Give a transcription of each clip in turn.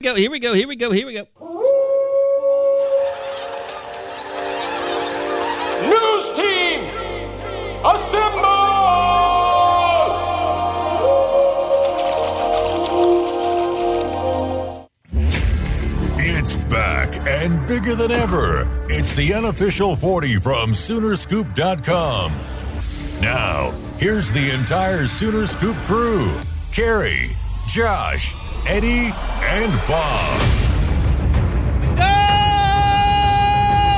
Here we go. News team, assemble! It's back and bigger than ever. It's the unofficial 40 from Soonerscoop.com. Now, here's the entire Sooner Scoop crew. Carrie, Josh, Eddie, and Bob. All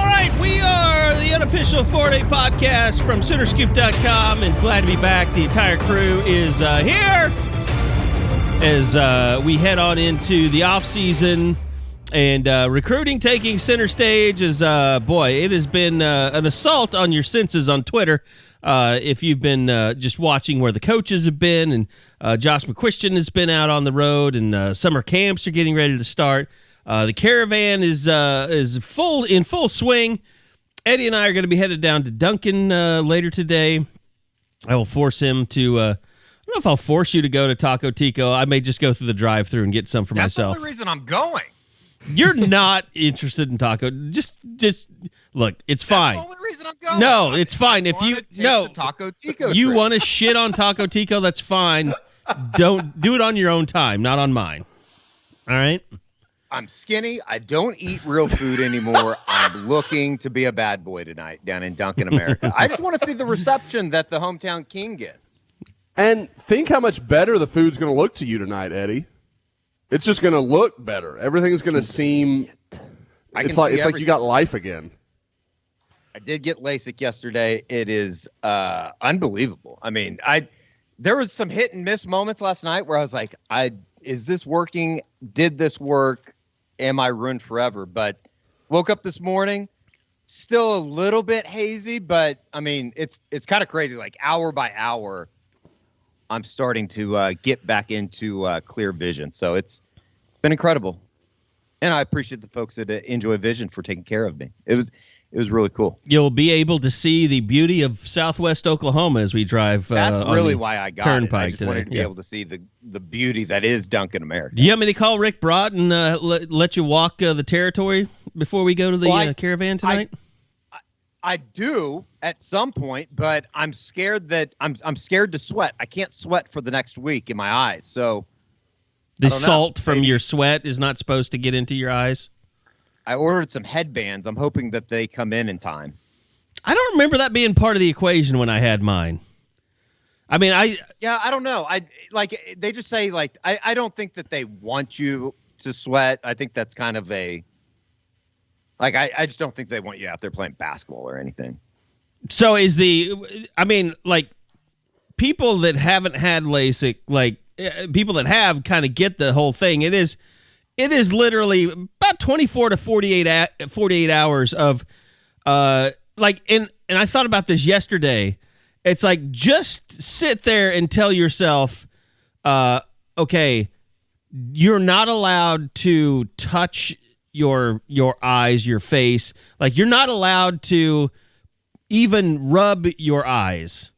right, we are the unofficial 4-day podcast from Soonerscoop.com, and glad to be back. The entire crew is here as we head on into the off-season and recruiting taking center stage. As boy, it has been an assault on your senses on Twitter. If you've been just watching where the coaches have been, and Josh McCuistion has been out on the road, and summer camps are getting ready to start. The caravan is in full swing. Eddie and I are going to be headed down to Duncan later today. I will force him to. I don't know if I'll force you to go to Taco Tico. I may just go through the drive-thru and get some for myself. That's the only reason I'm going. You're not interested in taco. Just look. It's fine. That's the only reason I'm going. No, it's fine. If you Taco Tico you trip. want to shit on Taco Tico, that's fine. Don't do it on your own time, not on mine. All right. I'm skinny. I don't eat real food anymore. I'm looking to be a bad boy tonight down in Duncan, America. I just want to see the reception that the hometown king gets. And think how much better the food's going to look to you tonight, Eddie. It's just going to look better. Everything's going to seem. It's like you got life again. I did get LASIK yesterday. It is unbelievable. I mean, there was some hit and miss moments last night where I was like, is this working? Did this work? Am I ruined forever? But woke up this morning, still a little bit hazy, but I mean, it's kind of crazy. Like hour by hour, I'm starting to get back into clear vision. So it's been incredible. And I appreciate the folks that Enjoy Vision for taking care of me. It was really cool. You'll be able to see the beauty of Southwest Oklahoma as we drive. That's really why I got Turnpike it. I just wanted to be able to see the beauty that is Duncan, America. Do you want me to call Rick Brott and let you walk the territory before we go to the caravan tonight? I do at some point, but I'm scared that I'm scared to sweat. I can't sweat for the next week in my eyes. So the salt from your sweat is not supposed to get into your eyes. I ordered some headbands. I'm hoping that they come in time. I don't remember that being part of the equation when I had mine. I mean, I don't know. They just say I don't think that they want you to sweat. I think that's kind of a I just don't think they want you out there playing basketball or anything. So people that haven't had LASIK, people that have kind of get the whole thing. It is literally about 24 to 48 hours of and I thought about this yesterday. It's like, just sit there and tell yourself, okay, you're not allowed to touch your eyes, your face. Like, you're not allowed to even rub your eyes.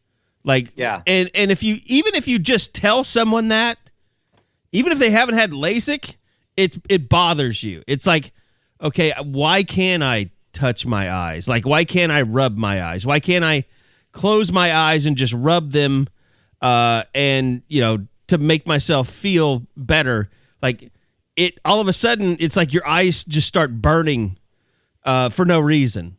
And if you just tell someone that, even if they haven't had LASIK, it bothers you. It's like, okay, why can't I touch my eyes? Like, why can't I rub my eyes? Why can't I close my eyes and just rub them to make myself feel better? Like, it all of a sudden, it's like your eyes just start burning for no reason.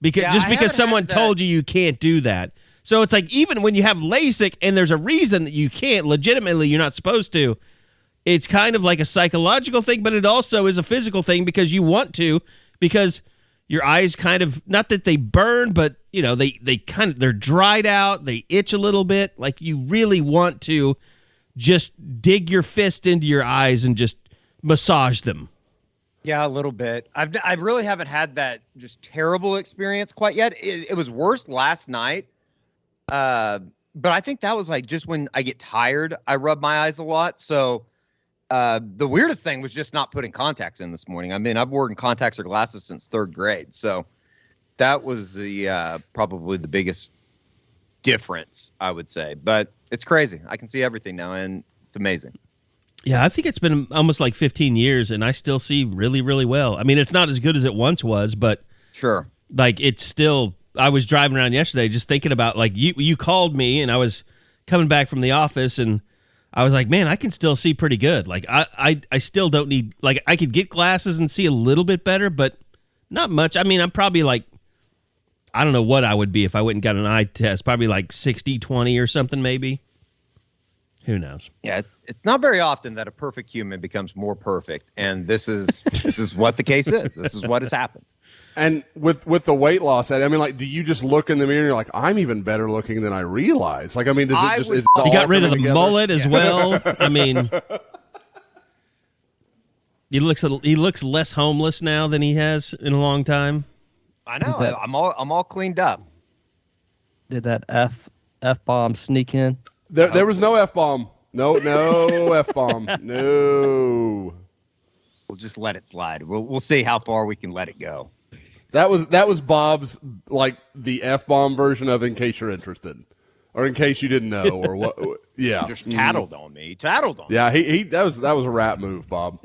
Because someone told you can't do that. So it's like, even when you have LASIK and there's a reason that you can't, legitimately you're not supposed to, it's kind of like a psychological thing, but it also is a physical thing because you want to, because your eyes kind of, not that they burn, but they're dried out, they itch a little bit. Like, you really want to just dig your fist into your eyes and just massage them. Yeah, a little bit. I really haven't had that just terrible experience quite yet. It was worse last night. But I think that was just when I get tired, I rub my eyes a lot. So the weirdest thing was just not putting contacts in this morning. I mean, I've worn contacts or glasses since third grade. So that was probably the biggest difference, I would say. But it's crazy. I can see everything now, and it's amazing. Yeah, I think it's been almost like 15 years, and I still see really, really well. I mean, it's not as good as it once was, but sure, like it's still. I was driving around yesterday just thinking about like you called me, and I was coming back from the office, and I was like, man, I can still see pretty good. Like I still don't need, like, I could get glasses and see a little bit better, but not much. I mean, I'm probably like, I don't know what I would be if I went and got an eye test. Probably like 60-20 or something, maybe. Who knows? Yeah, it's not very often that a perfect human becomes more perfect, and this is what the case is. This is what has happened. And with the weight loss, I mean, like, do you just look in the mirror and you're like, I'm even better looking than I realize? Like, I mean, does it just? Is you got rid of the mullet as well. I mean, he looks less homeless now than he has in a long time. I know. I'm all cleaned up. Did that F-bomb sneak in? There was no F-bomb. No F-bomb. No. We'll just let it slide. We'll see how far we can let it go. That was Bob's, like, the F-bomb version of "in case you're interested," or "in case you didn't know," or what? Yeah, just tattled on me. Tattled on. Yeah, he that was a rap move, Bob.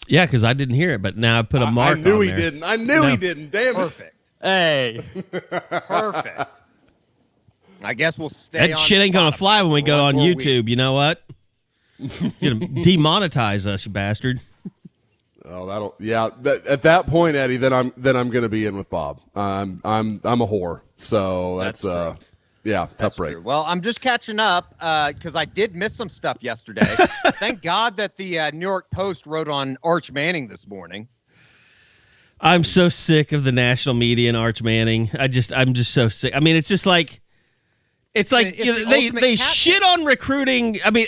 Yeah, because I didn't hear it, but now I put a mark. I knew on he there. didn't. I knew he didn't. Damn it. Perfect. Hey. Perfect. I guess we'll stay. That shit ain't gonna fly when we go on YouTube. You know what? You're gonna demonetize us, you bastard. Oh, at that point, Eddie, then I'm gonna be in with Bob. I'm a whore, so that's tough break. True. Well, I'm just catching up because I did miss some stuff yesterday. Thank God that the New York Post wrote on Arch Manning this morning. I'm so sick of the national media and Arch Manning. I'm just so sick. I mean, it's just like. It's like they shit on recruiting. I mean,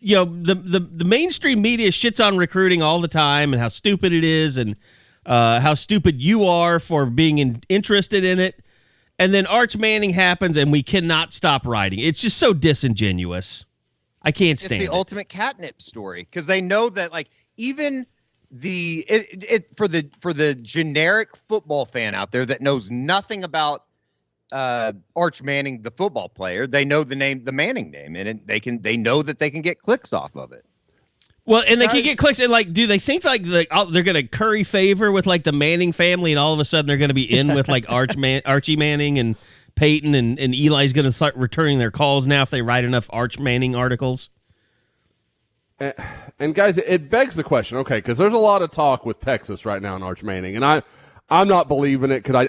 the mainstream media shits on recruiting all the time and how stupid it is and how stupid you are for being interested in it. And then Arch Manning happens and we cannot stop writing. It's just so disingenuous. I can't stand it. It's the ultimate catnip story because they know that, like, even for the generic football fan out there that knows nothing about Arch Manning, the football player, they know the Manning name, and they know that they can get clicks off of it. Well, and they can get clicks, and like, do they think like they're going to curry favor with like the Manning family, and all of a sudden they're going to be in with like Archie Manning and Peyton and Eli's going to start returning their calls now if they write enough Arch Manning articles? And guys, it begs the question, okay, because there's a lot of talk with Texas right now in Arch Manning, and I'm not believing it because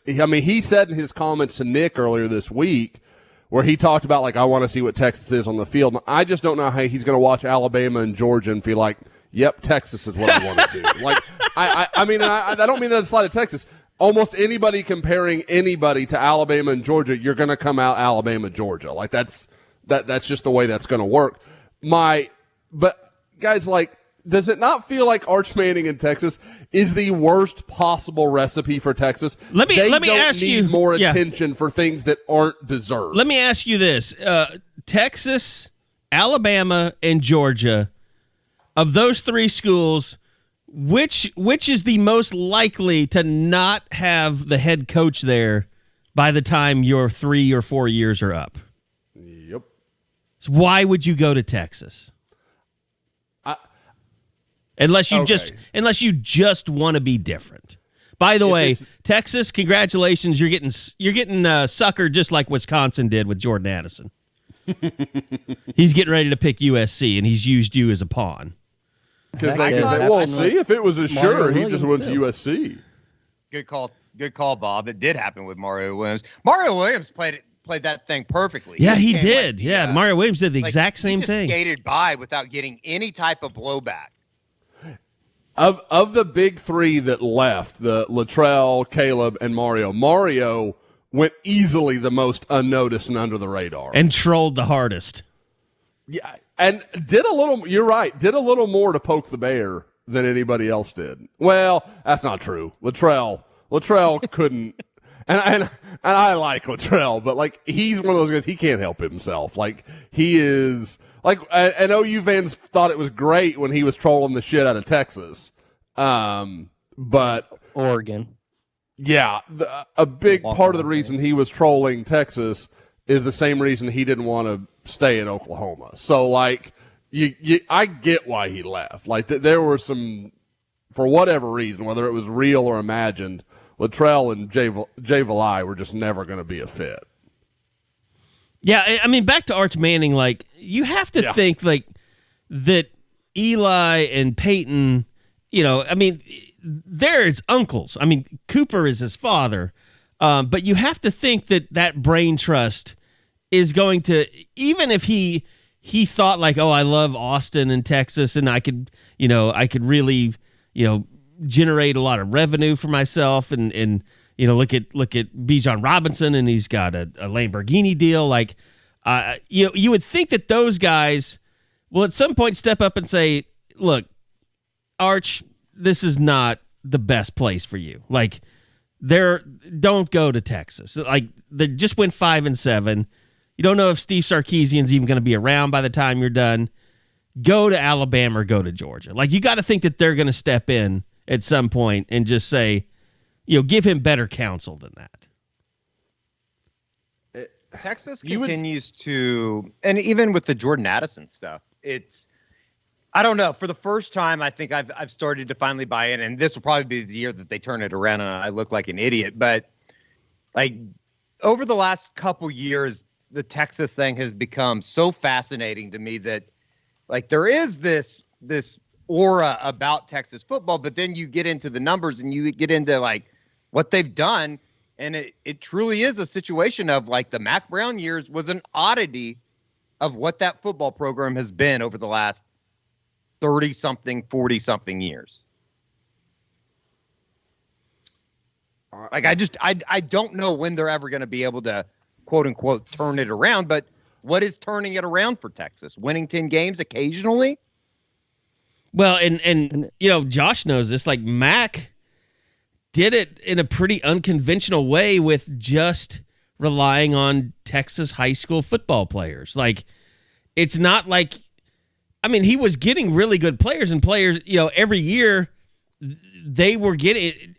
I mean, he said in his comments to Nick earlier this week where he talked about, like, I want to see what Texas is on the field. I just don't know how he's going to watch Alabama and Georgia and feel like, yep, Texas is what I want to do. Like, I mean, I don't mean that to slide at Texas. Almost anybody comparing anybody to Alabama and Georgia, you're going to come out Alabama, Georgia. Like, that's just the way that's going to work. But guys, like, does it not feel like Arch Manning in Texas is the worst possible recipe for Texas? Let me ask you more attention for things that aren't deserved. Let me ask you this: Texas, Alabama, and Georgia, of those three schools, which is the most likely to not have the head coach there by the time your 3 or 4 years are up? Yep. So why would you go to Texas? Unless you just want to be different. By the way, Texas, congratulations! You're getting suckered just like Wisconsin did with Jordan Addison. He's getting ready to pick USC, and he's used you as a pawn. Because if it was a sure, he just went to USC. Good call, Bob. It did happen with Mario Williams. Mario Williams played that thing perfectly. Yeah, he did. Mario Williams did the exact same thing. Skated by without getting any type of blowback. Of the big three that left, the Latrell, Caleb, and Mario went easily the most unnoticed and under the radar. And trolled the hardest. Yeah, and did a little more to poke the bear than anybody else did. Well, that's not true. Latrell couldn't, and I like Latrell, but, like, he's one of those guys, he can't help himself. Like, he is... Like, and OU fans thought it was great when he was trolling the shit out of Texas. But Oregon. Yeah, a big part of the reason he was trolling Texas is the same reason he didn't want to stay in Oklahoma. So, like, I get why he left. Like, there were some, for whatever reason, whether it was real or imagined, Latrell and Jay Valai were just never going to be a fit. Yeah, I mean, back to Arch Manning, like, you have to think, like, that Eli and Peyton, you know, I mean, they're his uncles. I mean, Cooper is his father. But you have to think that brain trust is going to, even if he thought like, oh, I love Austin and Texas, and I could really, generate a lot of revenue for myself, and look at Bijan Robinson, and he's got a Lamborghini deal. Like, you would think that those guys will at some point step up and say, look, Arch, this is not the best place for you. Like, don't go to Texas. Like, they just went 5-7. You don't know if Steve Sarkisian's even going to be around by the time you're done. Go to Alabama or go to Georgia. Like, you got to think that they're going to step in at some point and just say, give him better counsel than that. Texas continues to, and even with the Jordan Addison stuff, I don't know. For the first time, I think I've started to finally buy in, and this will probably be the year that they turn it around and I look like an idiot. But like, over the last couple years, the Texas thing has become so fascinating to me that, like, there is this aura about Texas football, but then you get into the numbers and you get into like what they've done, and it truly is a situation of, like, the Mac Brown years was an oddity of what that football program has been over the last 30-something, 40-something years. Like, I don't know when they're ever going to be able to, quote unquote, turn it around. But what is turning it around for Texas? Winning 10 games occasionally? Well, and Josh knows this. Like, Mac did it in a pretty unconventional way with just relying on Texas high school football players. Like, it's not like, I mean, he was getting really good players, and players, every year they were getting,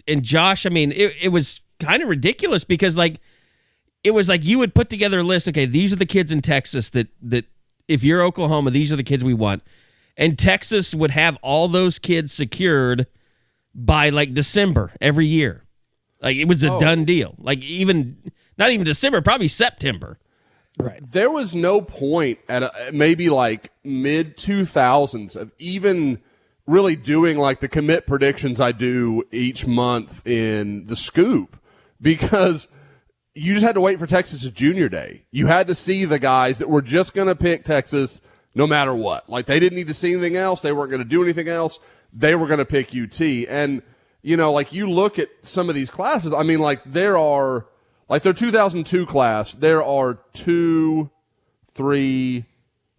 and Josh, I mean, it was kind of ridiculous because, like, it was like you would put together a list. Okay, these are the kids in Texas that if you're Oklahoma, these are the kids we want. And Texas would have all those kids secured by, like, December every year. Like, it was a done deal. Like, not even December, probably September. Right. There was no point at maybe like mid-2000s of even really doing like the commit predictions I do each month in the Scoop, because you just had to wait for Texas's junior day. You had to see the guys that were just going to pick Texas no matter what. Like, they didn't need to see anything else. They weren't going to do anything else. They were going to pick UT. And, like, you look at some of these classes, I mean, like, there are – like, their 2002 class, there are 2, 3,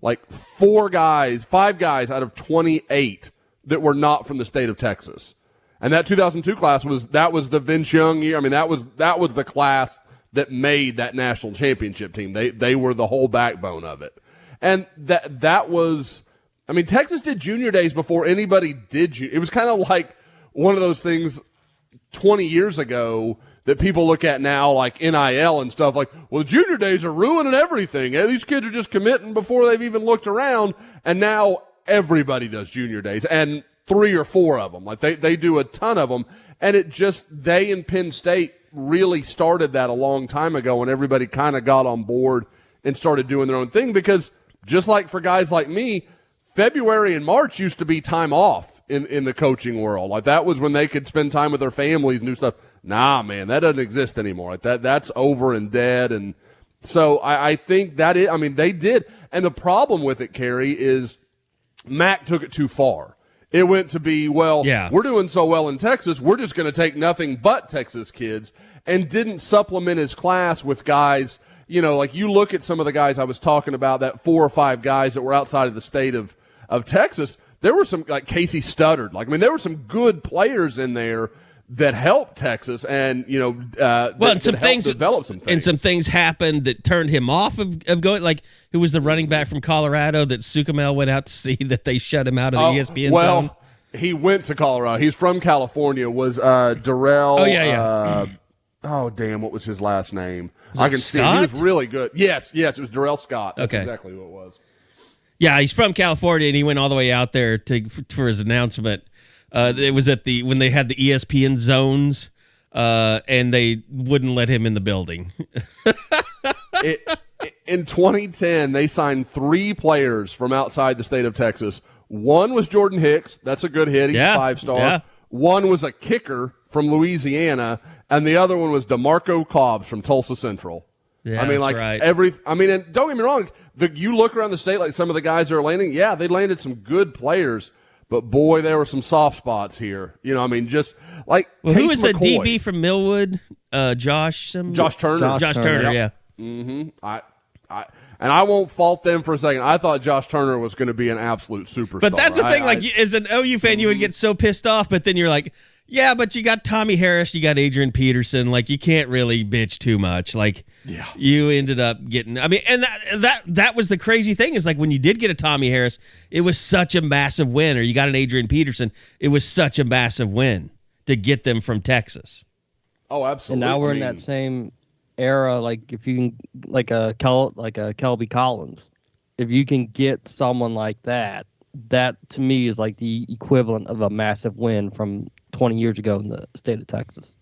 like 5 guys out of 28 that were not from the state of Texas. And that 2002 class was the Vince Young year. I mean, that was the class that made that national championship team. They were the whole backbone of it. And that was, I mean, Texas did junior days before anybody did. It was kind of like one of those things 20 years ago that people look at now, like NIL and stuff, like, well, junior days are ruining everything. These kids are just committing before they've even looked around, and now everybody does junior days, and 3 or 4 of them. Like, they do a ton of them, and they and Penn State really started that a long time ago, and everybody kind of got on board and started doing their own thing, because just like for guys like me, February and March used to be time off in the coaching world. Like, that was when they could spend time with their families and do stuff. Nah, man, that doesn't exist anymore. Like, that's over and dead. And so I think they did. And the problem with it, Kerry, is Mac took it too far. It went to be, we're doing so well in Texas, we're just going to take nothing but Texas kids, and didn't supplement his class with guys, like, you look at some of the guys I was talking about, that 4 or 5 guys that were outside of the state of Texas. There were some, like Casey Studdard. Like, I mean, there were some good players in there that helped Texas, and and some things develop some things. And some things happened that turned him off of going. Like, who was the running back from Colorado that Sukamel went out to see that they shut him out of the ESPN zone? He went to Colorado. He's from California. Was Darrell? Oh, damn, what was his last name? Was I it can see it. Scott? He was really good. Yes, it was Darrell Scott. That's Okay. exactly what it was. Yeah, he's from California, and he went all the way out there for his announcement. It was when they had the ESPN zones, and they wouldn't let him in the building. In 2010, they signed 3 players from outside the state of Texas. One was Jordan Hicks. That's a good hit. He's a 5-star. Yeah. One was a kicker from Louisiana, and the other one was DeMarco Cobbs from Tulsa Central. Yeah, I mean, that's like right. and don't get me wrong, you look around the state, like some of the guys that are landing, yeah, they landed some good players, but boy, there were some soft spots here. You know, I mean, just like who was the McCoy. DB from Millwood? Josh Turner. Josh Turner, yeah. Mm-hmm. I won't fault them for a second. I thought Josh Turner was going to be an absolute superstar. But that's the thing. As an OU fan, you would get so pissed off, but then you're like, yeah, but you got Tommy Harris, you got Adrian Peterson. Like, you can't really bitch too much. Like, yeah. You ended up getting. I mean, and that was the crazy thing is like when you did get a Tommy Harris, it was such a massive win. Or you got an Adrian Peterson, it was such a massive win to get them from Texas. Oh, absolutely. And now we're in that same era. Like if you can, like a Kelby Collins, if you can get someone like that, that to me is like the equivalent of a massive win from 20 years ago in the state of Texas.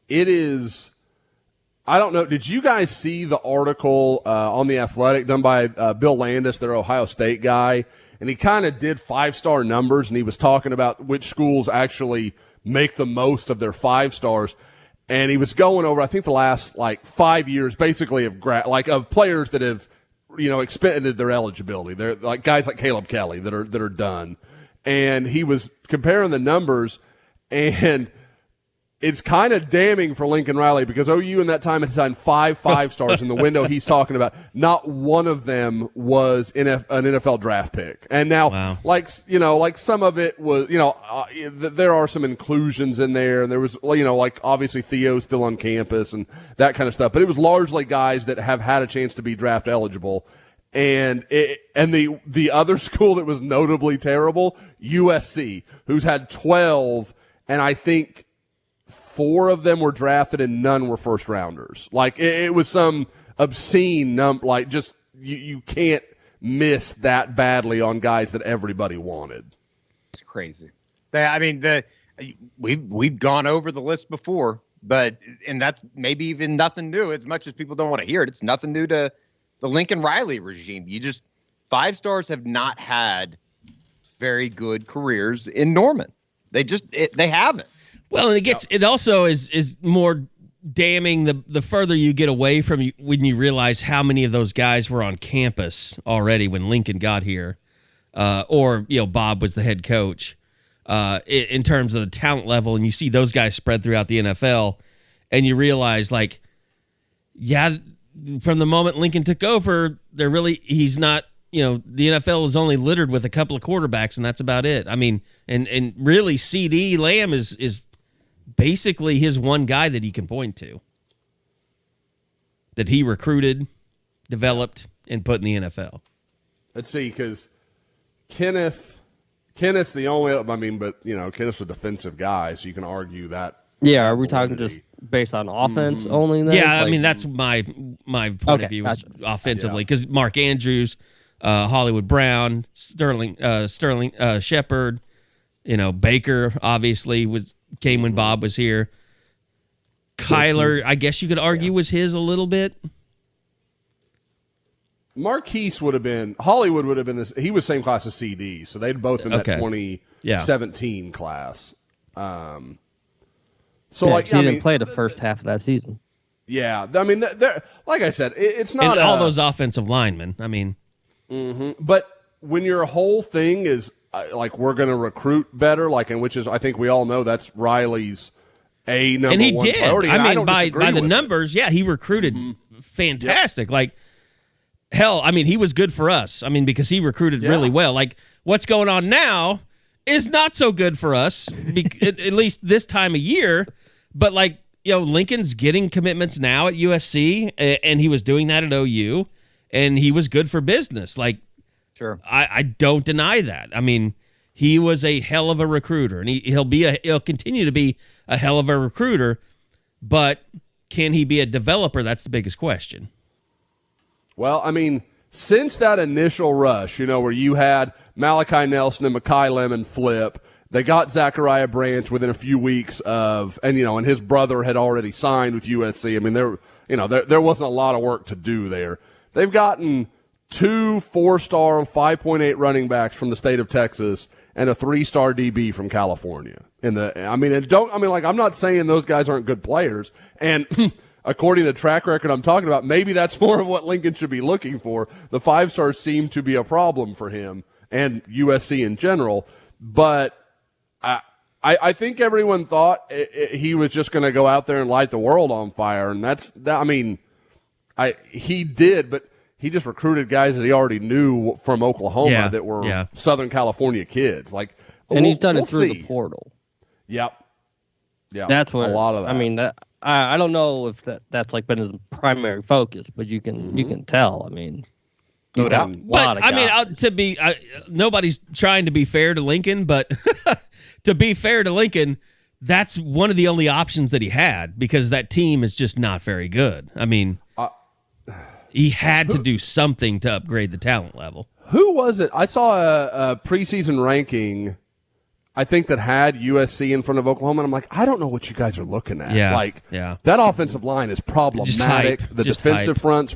It is. I don't know. Did you guys see the article on The Athletic done by Bill Landis, their Ohio State guy? And he kind of did 5-star numbers, and he was talking about which schools actually make the most of their 5 stars. And he was going over, I think, the last 5 years, basically of players that have, expended their eligibility. They're like guys like Caleb Kelly that are done. And he was comparing the numbers, and it's kind of damning for Lincoln Riley because OU in that time had signed 5 stars in the window he's talking about. Not one of them was an NFL draft pick. And now, wow. Some of it was, there are some inclusions in there, and there was, obviously Theo still on campus and that kind of stuff. But it was largely guys that have had a chance to be draft eligible. And the other school that was notably terrible, USC, who's had 12, and I think 4 of them were drafted and none were first rounders. It was some obscene number. You can't miss that badly on guys that everybody wanted. It's crazy. We've gone over the list before, and that's maybe even nothing new. As much as people don't want to hear it, it's nothing new to the Lincoln Riley regime. 5 stars have not had very good careers in Norman. They haven't. Well, and it also is more damning the further you get away from when you realize how many of those guys were on campus already when Lincoln got here, or Bob was the head coach, in terms of the talent level, and you see those guys spread throughout the NFL, and you realize from the moment Lincoln took over, he's not. The NFL is only littered with a couple of quarterbacks, and that's about it. I mean, and really, CD Lamb is basically his one guy that he can point to, that he recruited, developed, and put in the NFL. Let's see, because Kenneth's the only. Kenneth's a defensive guy, so you can argue that. Yeah, are we talking just based on offense only? Then? Yeah, that's my point of view is offensively, because Mark Andrews, Hollywood Brown, Sterling Shepard, Baker obviously came when Bob was here. Kyler, I guess you could argue was his a little bit. Marquise would have been, Hollywood would have been this. He was same class as CD, so they'd both been that 2017 class. He didn't play the first half of that season. Yeah, like I said, it's not and all those offensive linemen. But when your whole thing is we're going to recruit better, which is I think we all know that's Riley's number one and he did. priority. By the numbers, he recruited fantastic. Yep. He was good for us. Because he recruited really well. What's going on now is not so good for us, at least this time of year. But Lincoln's getting commitments now at USC, and he was doing that at OU, and he was good for business. Sure, I don't deny that. He was a hell of a recruiter, and he'll continue to be a hell of a recruiter, but can he be a developer? That's the biggest question. Well, I mean, since that initial rush, where you had Malachi Nelson and Mekhi Lemon flip, they got Zachariah Branch within a few weeks and his brother had already signed with USC. I mean, there wasn't a lot of work to do there. They've gotten 2 4-star 5.8 running backs from the state of Texas and a 3-star DB from California. I'm not saying those guys aren't good players. And according to the track record I'm talking about, maybe that's more of what Lincoln should be looking for. The 5-stars seem to be a problem for him and USC in general. But I think everyone thought he was just going to go out there and light the world on fire. And he did, but he just recruited guys that he already knew from Oklahoma that were Southern California kids. And he's done it through the portal. Yep. Yeah. That's what a lot of that. I mean, I don't know if that's been his primary focus, but you can tell. I mean, nobody's trying to be fair to Lincoln, but to be fair to Lincoln, that's one of the only options that he had because that team is just not very good. I mean, he had to do something to upgrade the talent level. Who was it? I saw a preseason ranking, I think, that had USC in front of Oklahoma, and I'm like, I don't know what you guys are looking at. That offensive line is problematic. The defensive front's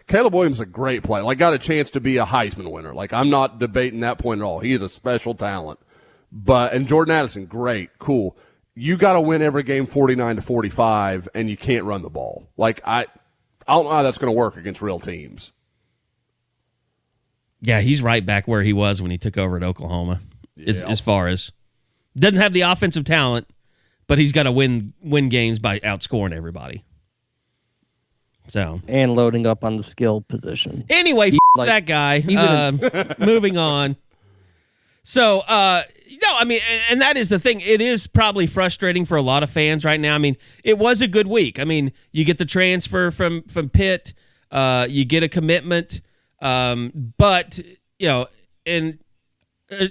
Caleb Williams is a great player. Got a chance to be a Heisman winner. I'm not debating that point at all. He is a special talent. And Jordan Addison, great, cool. You got to win every game 49-45, and you can't run the ball. I don't know how that's going to work against real teams. Yeah, he's right back where he was when he took over at Oklahoma. As far as doesn't have the offensive talent, but he's got to win games by outscoring everybody. So and loading up on the skill position. Anyway, that guy. Moving on. So, and that is the thing. It is probably frustrating for a lot of fans right now. I mean, it was a good week. I mean, you get the transfer from Pitt, you get a commitment, but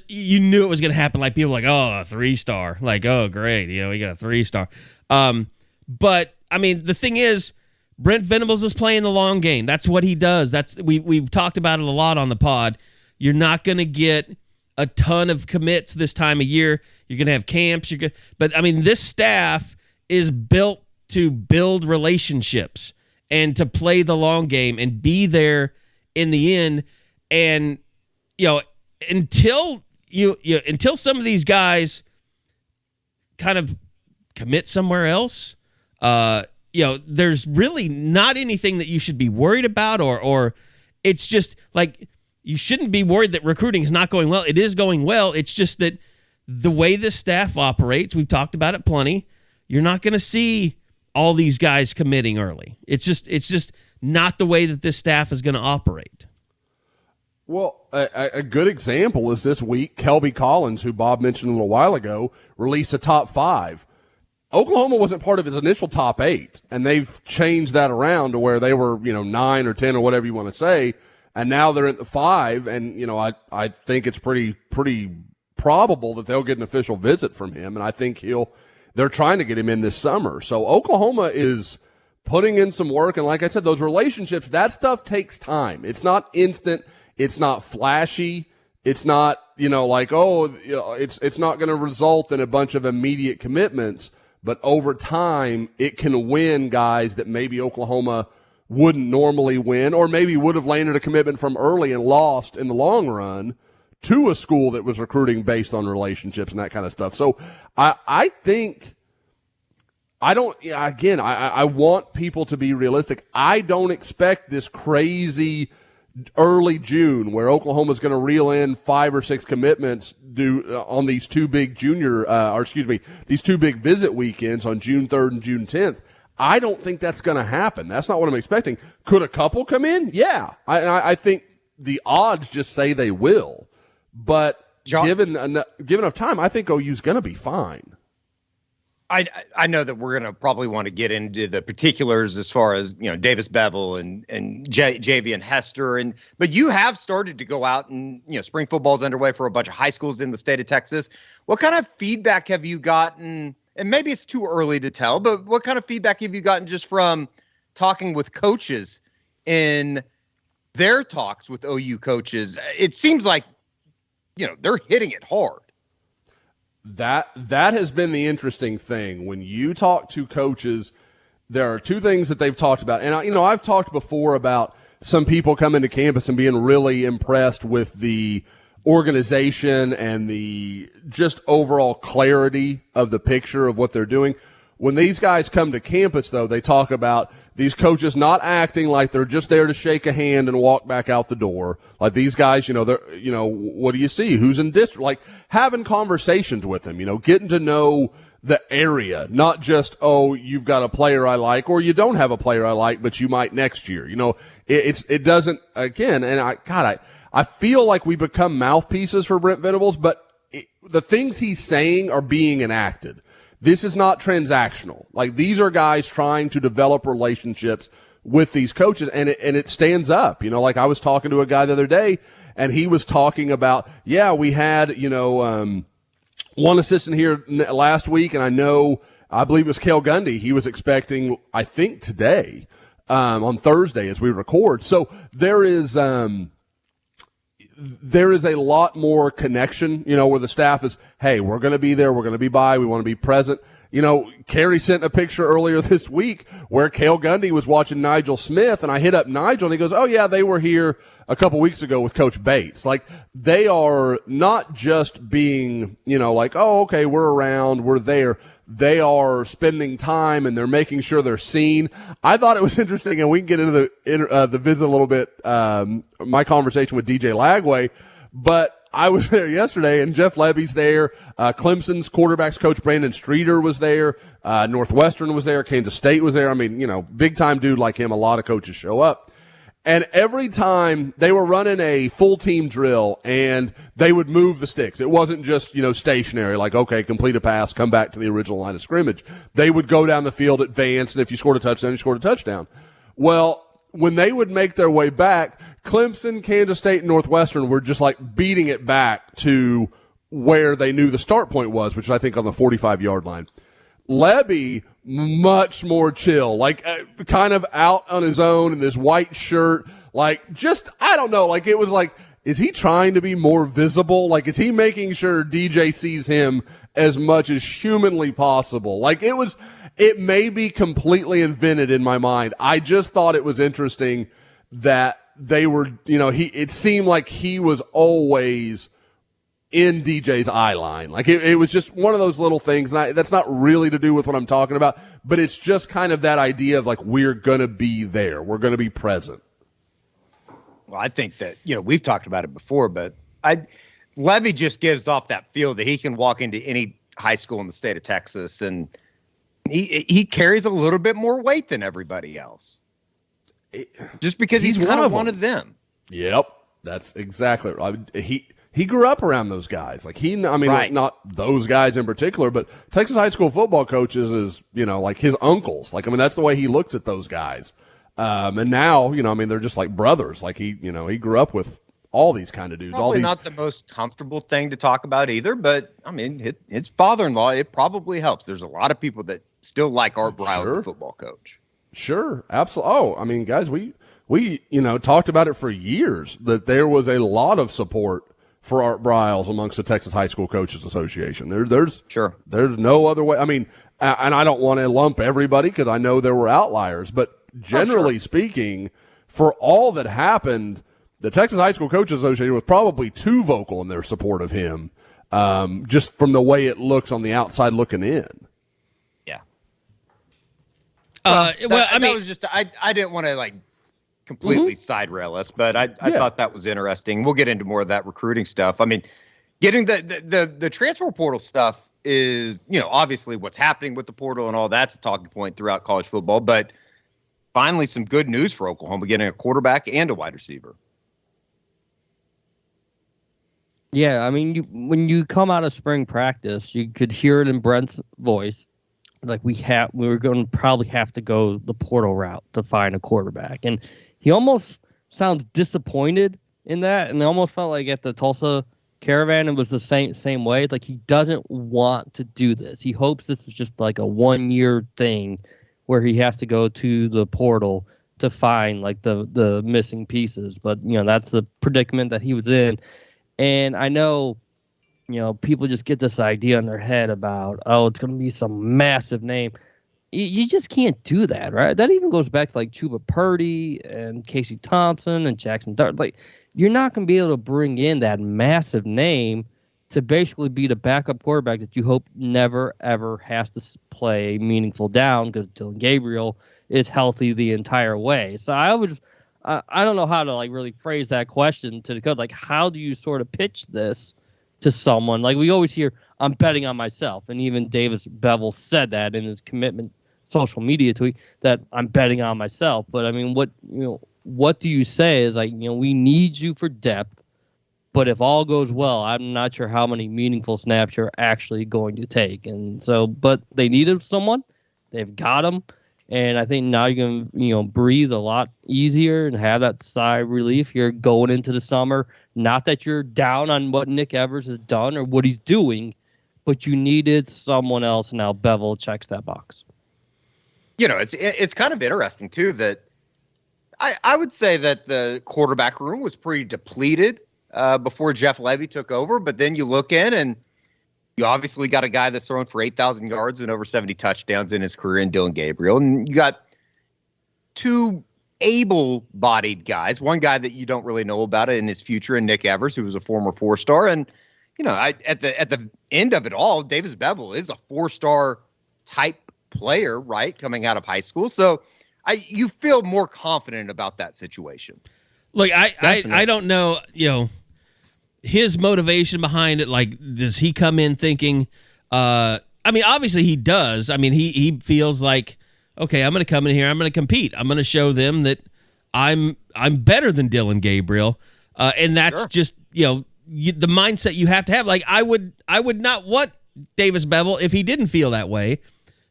you knew it was going to happen. People were like, oh, a 3-star. Oh, great. We got a 3-star. But I mean, the thing is, Brent Venables is playing the long game. That's what he does. We've talked about it a lot on the pod. You're not going to get a ton of commits this time of year. You're going to have camps. But I mean, this staff is built to build relationships and to play the long game and be there in the end. And until some of these guys kind of commit somewhere else, there's really not anything that you should be worried about, or it's just you shouldn't be worried that recruiting is not going well. It is going well. It's just that the way the staff operates, we've talked about it plenty, you're not going to see all these guys committing early. It's just not the way that this staff is going to operate. Well, a good example is this week, Kelby Collins, who Bob mentioned a little while ago, released a top 5. Oklahoma wasn't part of his initial top 8, and they've changed that around to where they were, 9 or 10 or whatever you want to say. And now they're at the 5, and I think it's pretty probable that they'll get an official visit from him, and I think they're trying to get him in this summer. So Oklahoma is putting in some work, and like I said, those relationships, that stuff takes time. It's not instant. It's not flashy. It's not it's not going to result in a bunch of immediate commitments, but over time it can win guys that maybe Oklahoma wouldn't normally win, or maybe would have landed a commitment from early and lost in the long run to a school that was recruiting based on relationships and that kind of stuff. So I want people to be realistic. I don't expect this crazy early June where Oklahoma's going to reel in 5 or 6 commitments on these 2 big these 2 big visit weekends on June 3rd and June 10th. I don't think that's going to happen. That's not what I'm expecting. Could a couple come in? Yeah. I think the odds just say they will. But given enough time, I think OU's going to be fine. I know that we're going to probably want to get into the particulars as far as, Davis Bevel and Javian Hester. But you have started to go out and, spring football's underway for a bunch of high schools in the state of Texas. What kind of feedback have you gotten? And maybe it's too early to tell, but what kind of feedback have you gotten just from talking with coaches in their talks with OU coaches? It seems like, they're hitting it hard. That has been the interesting thing. When you talk to coaches, there are two things that they've talked about. And, I've talked before about some people coming to campus and being really impressed with the organization and the just overall clarity of the picture of what they're doing. When these guys come to campus, though, they talk about these coaches not acting like they're just there to shake a hand and walk back out the door. Like these guys, they're, what do you see? Who's in district? Like having conversations with them, getting to know the area, not just, oh, you've got a player I like, or you don't have a player I like, but you might next year. It doesn't, again, and I feel like we become mouthpieces for Brent Venables, but the things he's saying are being enacted. This is not transactional. Like these are guys trying to develop relationships with these coaches, and it stands up. Like I was talking to a guy the other day, and he was talking about, we had one assistant here last week, and I believe it was Cale Gundy. He was expecting, I think today, on Thursday as we record. So there is a lot more connection, where the staff is, hey, we're going to be there. We're going to be by. We want to be present. Carrie sent a picture earlier this week where Cale Gundy was watching Nigel Smith, and I hit up Nigel, and he goes, oh, yeah, they were here a couple weeks ago with Coach Bates. Like, they are not just being, like, oh, okay, we're around, we're there. They are spending time, and they're making sure they're seen. I thought it was interesting, and we can get into the visit a little bit, my conversation with DJ Lagway, but I was there yesterday, and Jeff Levy's there. Clemson's quarterbacks coach Brandon Streeter was there. Northwestern was there. Kansas State was there. I mean, big-time dude like him. A lot of coaches show up. And every time they were running a full team drill and they would move the sticks. It wasn't just, stationary, like, okay, complete a pass, come back to the original line of scrimmage. They would go down the field, advance, and if you scored a touchdown, you scored a touchdown. Well, when they would make their way back, Clemson, Kansas State, and Northwestern were just like beating it back to where they knew the start point was, which is, I think, on the 45-yard line. Levy, much more chill, like kind of out on his own in this white shirt, like just, I don't know, like it was like, is he trying to be more visible? Like, is he making sure DJ sees him as much as humanly possible? Like it may be completely invented in my mind. I just thought it was interesting that they were, it seemed like he was always in DJ's eye line. Like it was just one of those little things. And that's not really to do with what I'm talking about, but it's just kind of that idea of like, we're going to be there. We're going to be present. Well, I think that, we've talked about it before, but Levy just gives off that feel that he can walk into any high school in the state of Texas and he carries a little bit more weight than everybody else. Just because he's kind of one of them. Yep. That's exactly right. He grew up around those guys. Like right. Not those guys in particular, but Texas high school football coaches is, like his uncles. Like, that's the way he looks at those guys. And now, they're just like brothers. Like he grew up with all these kind of dudes. Probably not the most comfortable thing to talk about either, but his father-in-law, it probably helps. There's a lot of people that still like Art Briles as a football coach. Sure. Absolutely. Oh, guys, we talked about it for years that there was a lot of support for Art Briles amongst the Texas High School Coaches Association. There's no other way. And I don't want to lump everybody because I know there were outliers, but generally speaking, for all that happened, the Texas High School Coaches Association was probably too vocal in their support of him, just from the way it looks on the outside looking in. Yeah. I didn't want to completely side rail us, but I thought that was interesting. We'll get into more of that recruiting stuff. Getting the transfer portal stuff is, obviously what's happening with the portal and all that's a talking point throughout college football, but finally some good news for Oklahoma, getting a quarterback and a wide receiver. Yeah, when you come out of spring practice, you could hear it in Brent's voice. like we were going to probably have to go the portal route to find a quarterback. And he almost sounds disappointed in that. And it almost felt like at the Tulsa Caravan, it was the same way. It's like he doesn't want to do this. He hopes this is just like a 1-year thing where he has to go to the portal to find like the missing pieces. But, that's the predicament that he was in. And I know, people just get this idea in their head about, oh, it's going to be some massive name. You just can't do that, right? That even goes back to like Chuba Purdy and Casey Thompson and Jackson Dart. Like, you're not going to be able to bring in that massive name to basically be the backup quarterback that you hope never, ever has to play meaningful down because Dylan Gabriel is healthy the entire way. So I don't know how to like really phrase that question to the coach. Like, how do you sort of pitch this to someone? Like, we always hear, I'm betting on myself. And even Davis Bevel said that in his commitment social media tweet, that I'm betting on myself. But I mean, what do you say is like, we need you for depth, but if all goes well, I'm not sure how many meaningful snaps you're actually going to take. And so, but they needed someone, they've got him. And I think now you can, breathe a lot easier and have that sigh of relief here going into the summer. Not that you're down on what Nick Evers has done or what he's doing, but you needed someone else. Now Bevel checks that box. It's kind of interesting too that I would say that the quarterback room was pretty depleted before Jeff Levy took over. But then you look in and you obviously got a guy that's thrown for 8,000 yards and over 70 touchdowns in his career in Dylan Gabriel. And you got two able-bodied guys, one guy that you don't really know about it in his future, and Nick Evers, who was a former 4-star. And, at the end of it all, Davis Bevel is a 4-star type player, right, coming out of high school. So you feel more confident about that situation. Look, I don't know, his motivation behind it. Like, does he come in thinking, obviously he does. I mean, he feels like, okay, I'm going to come in here, I'm going to compete. I'm going to show them that I'm better than Dylan Gabriel. And that's sure. Just, the mindset you have to have. Like, I would not want Davis Bevel if he didn't feel that way.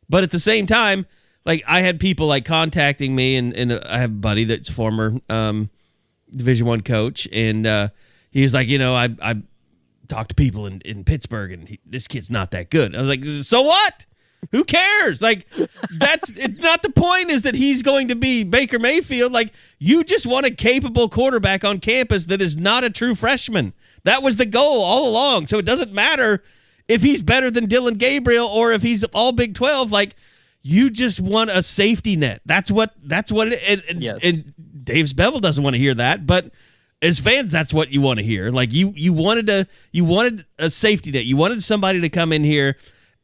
But at the same time, like, I had people like contacting me, and I have a buddy that's former Division I coach, and he's like, I talked to people in Pittsburgh, and this kid's not that good. I was like, so what? Who cares? Like, it's not the point is that he's going to be Baker Mayfield. Like, you just want a capable quarterback on campus that is not a true freshman. That was the goal all along. So it doesn't matter if he's better than Dylan Gabriel or if he's all Big 12. Like, you just want a safety net. That's what it, yes. And Davis Bevel doesn't want to hear that, but as fans, that's what you want to hear. Like, you wanted a safety net. You wanted somebody to come in here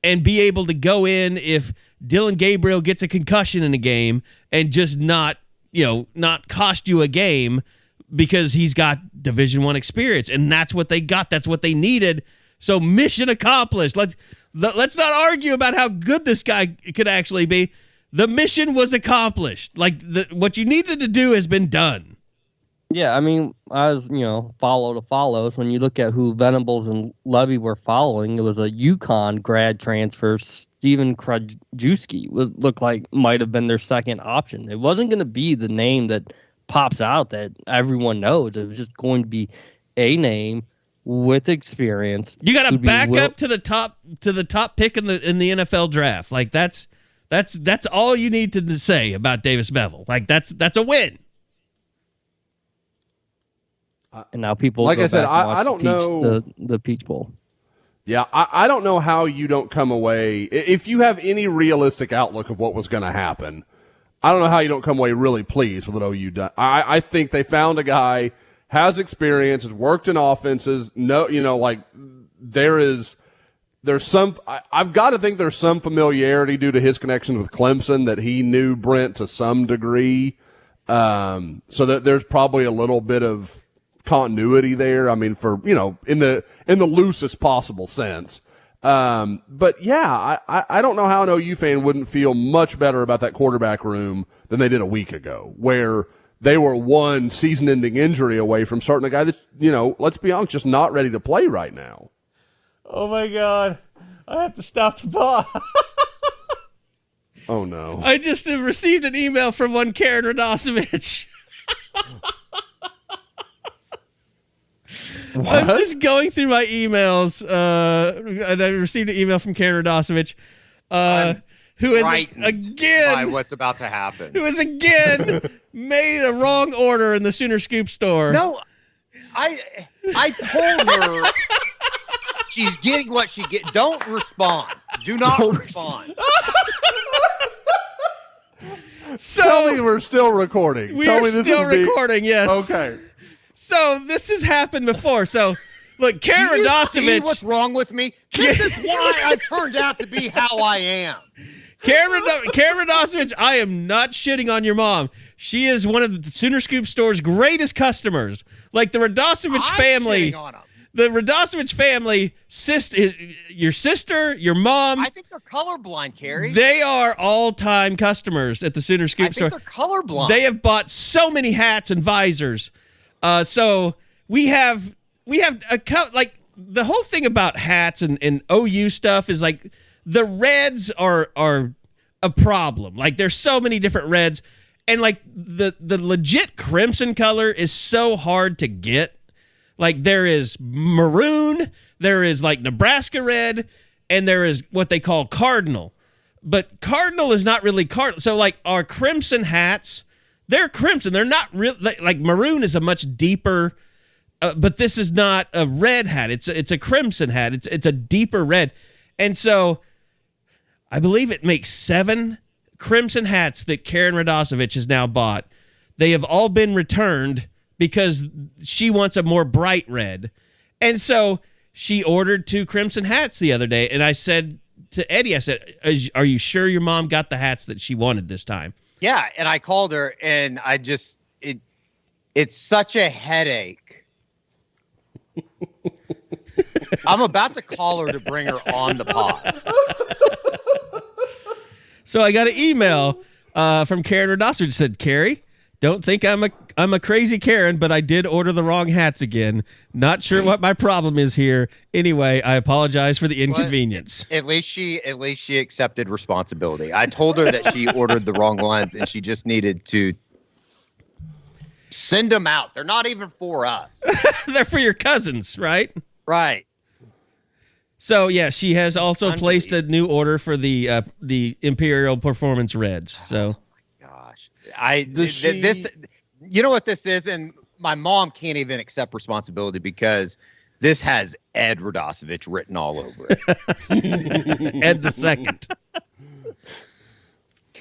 and be able to go in if Dylan Gabriel gets a concussion in a game and just not cost you a game because he's got Division I experience. And that's what they got. That's what they needed. So mission accomplished. Let's not argue about how good this guy could actually be. The mission was accomplished. Like, what you needed to do has been done. Yeah, I mean, as follow to follows, when you look at who Venables and Levy were following, it was a UConn grad transfer, Steven Krajewski, looked like might have been their second option. It wasn't going to be the name that pops out that everyone knows. It was just going to be a name with experience. You got to back up to the top pick in the NFL draft. Like, that's all you need to say about Davis Bevel. Like, that's a win. And now people, like I said, I don't know the Peach Bowl. Yeah, I don't know how you don't come away, if you have any realistic outlook of what was going to happen. I don't know how you don't come away really pleased with what OU done. I think they found a guy, has experience, has worked in offenses. There's some. I've got to think there's some familiarity due to his connections with Clemson that he knew Brent to some degree. So that there's probably a little bit of continuity there. I mean, for in the loosest possible sense. But yeah, I don't know how an OU fan wouldn't feel much better about that quarterback room than they did a week ago, where they were one season-ending injury away from starting a guy that's, let's be honest, just not ready to play right now. Oh my God, I have to stop the ball. Oh no! I just have received an email from one Karen Radosevich. I'm just going through my emails, and I received an email from Karen Radosevich, who is again by what's about to happen. Who has again made a wrong order in the Sooner Scoop store. No, I told her she's getting what she get. Don't respond. Do not respond. So tell me we're still recording. We are still recording. Yes. Okay. So this has happened before. So look, Karen Radosevich. See what's wrong with me? This is why I turned out to be how I am. Karen Radosevich, I am not shitting on your mom. She is one of the Sooner Scoop store's greatest customers. Like the Radosevich family. The Radosevich family, your sister, your mom. I think they're colorblind, Carrie. They are all-time customers at the Sooner Scoop store. I think they're colorblind. They have bought so many hats and visors. So we have like the whole thing about hats and OU stuff is like the reds are a problem. Like there's so many different reds, and like the legit crimson color is so hard to get. Like there is maroon, there is like Nebraska red, and there is what they call cardinal. But cardinal is not really cardinal. So like our crimson hats, they're crimson. They're not real. Like maroon is a much deeper, but this is not a red hat. It's a crimson hat. It's a deeper red. And so I believe it makes 7 crimson hats that Karen Radosevich has now bought. They have all been returned because she wants a more bright red. And so she ordered 2 crimson hats the other day. And I said to Eddie, I said, are you sure your mom got the hats that she wanted this time? Yeah. And I called her and it's such a headache. I'm about to call her to bring her on the pod. So I got an email from Karen Radosevich that said, Carrie, don't think I'm a crazy Karen, but I did order the wrong hats again. Not sure what my problem is here. Anyway, I apologize for the inconvenience. At least she accepted responsibility. I told her that she ordered the wrong ones and she just needed to send them out. They're not even for us. They're for your cousins, right? Right. So yeah, she has also placed a new order for the Imperial Performance Reds. So. This, you know what this is, and my mom can't even accept responsibility because this has Ed Radosevich written all over it. Ed the Second.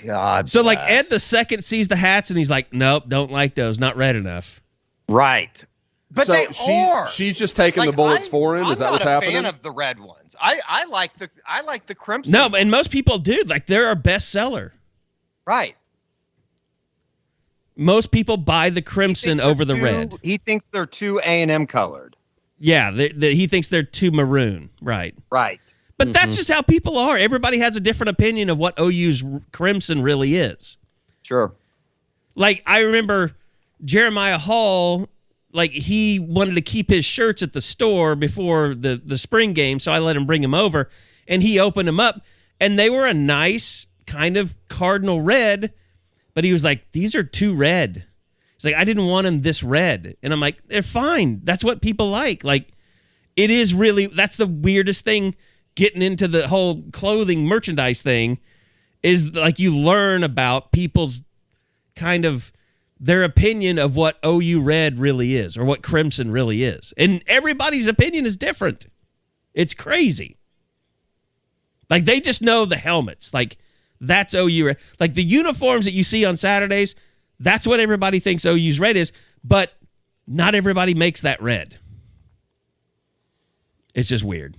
God. So like Ed the Second sees the hats and he's like, nope, don't like those, not red enough. Right. But so she's just taking the bullets for him. Is that what's happening? I'm not a fan of the red ones. I like the crimson. No, and most people do. Like they're our best seller. Right. Most people buy the crimson over the red. He thinks they're too A&M colored. Yeah, he thinks they're too maroon. Right. Right. But that's just how people are. Everybody has a different opinion of what OU's crimson really is. Sure. Like, I remember Jeremiah Hall, like, he wanted to keep his shirts at the store before the spring game, so I let him bring them over, and he opened them up, and they were a nice kind of cardinal red. But he was like, these are too red. He's like, I didn't want them this red. And I'm like, they're fine. That's what people like. Like, it is really, that's the weirdest thing getting into the whole clothing merchandise thing is like you learn about people's kind of their opinion of what OU red really is or what crimson really is. And everybody's opinion is different. It's crazy. Like, they just know the helmets. Like, that's OU. Like the uniforms that you see on Saturdays, that's what everybody thinks OU's red is, but not everybody makes that red. It's just weird.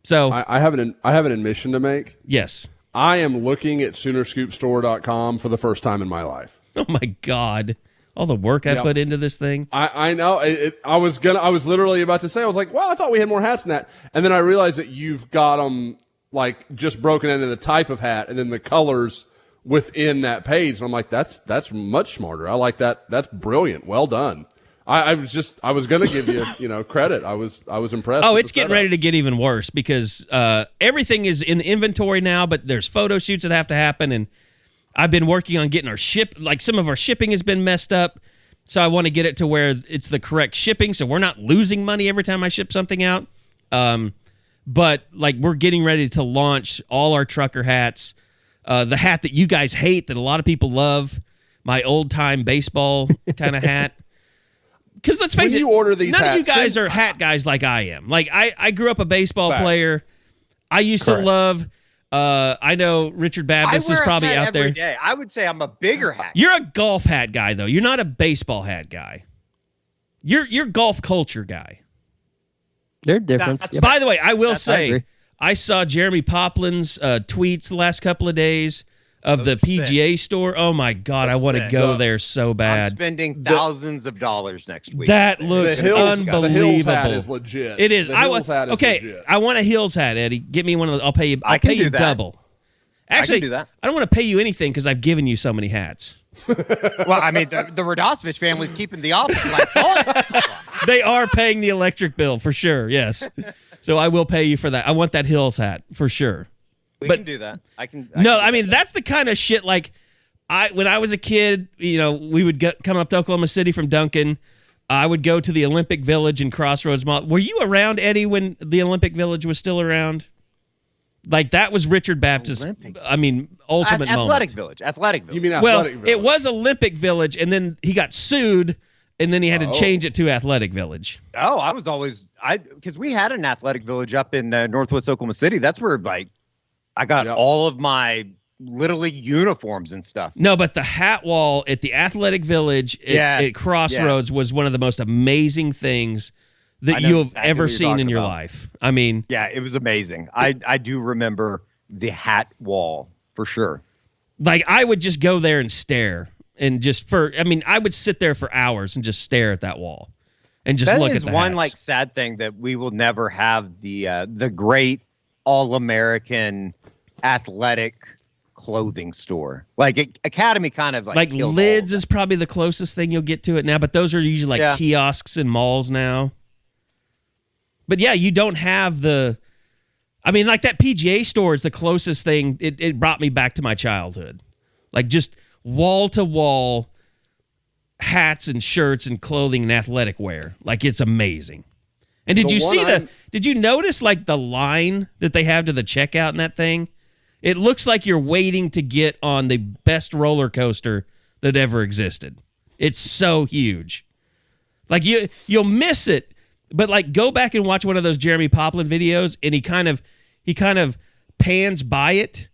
So I have an admission to make. Yes. I am looking at Soonerscoopstore.com for the first time in my life. Oh my God. All the work I put into this thing. I know. I was literally about to say, I was like, well, I thought we had more hats than that. And then I realized that you've got them like just broken into the type of hat and then the colors within that page. And I'm like, that's much smarter. I like that. That's brilliant. Well done. I was going to give you, credit. I was impressed. Oh, it's getting ready to get even worse because everything is in inventory now, but there's photo shoots that have to happen. And I've been working on getting our some of our shipping has been messed up. So I want to get it to where it's the correct shipping, so we're not losing money every time I ship something out. But like we're getting ready to launch all our trucker hats. The hat that you guys hate that a lot of people love, my old time baseball kind of hat. Because let's face it, you order these none hats, of you guys are hat guys like I am. Like I grew up a baseball player. I used to love. I know Richard Babis is probably out there. Every day. I would say I'm a bigger hat. You're a golf hat guy though. You're not a baseball hat guy. You're golf culture guy. They're different. By the way, I will say I saw Jeremy Poplin's tweets the last couple of days of the PGA store. Oh my God, I want to go there so bad. I'm spending thousands of dollars next week. That looks unbelievable. The Hills hat is legit. It is. The Hills hat is legit. I want a Hills hat, Eddie. Get me one of those. I'll pay you. I'll pay you double. Actually, I can do that. I don't want to pay you anything because I've given you so many hats. Well, I mean, the Radosevich family's keeping the office lights on. They are paying the electric bill for sure. Yes. So I will pay you for that. I want that Hills hat for sure. We can do that. I can that's the kind of shit like when I was a kid, we would come up to Oklahoma City from Duncan. I would go to the Olympic Village in Crossroads Mall. Were you around, Eddie, when the Olympic Village was still around? Like that was Richard Baptist's, ultimate Athletic moment. Village. Athletic Village. You mean Athletic Village? It was Olympic Village, and then he got sued, and then he had to change it to Athletic Village. Oh, I was always because we had an Athletic Village up in Northwest Oklahoma City. That's where I got all of my Little League uniforms and stuff. No, but the hat wall at the Athletic Village at Crossroads was one of the most amazing things that you have ever seen in your life. I mean, yeah, it was amazing. I do remember the hat wall for sure. Like I would just go there and stare and I would sit there for hours and just stare at that wall and just look at the hats. That is one sad thing that we will never have the great all-American athletic clothing store. Like Academy kind of like Lids is probably the closest thing you'll get to it now, but those are usually kiosks in malls now. But yeah, you don't have like that PGA store is the closest thing. It brought me back to my childhood. Like just wall to wall hats and shirts and clothing and athletic wear. Like it's amazing. And did you notice like the line that they have to the checkout in that thing? It looks like you're waiting to get on the best roller coaster that ever existed. It's so huge. Like you'll miss it, but like go back and watch one of those Jeremy Poplin videos and he kind of pans by it.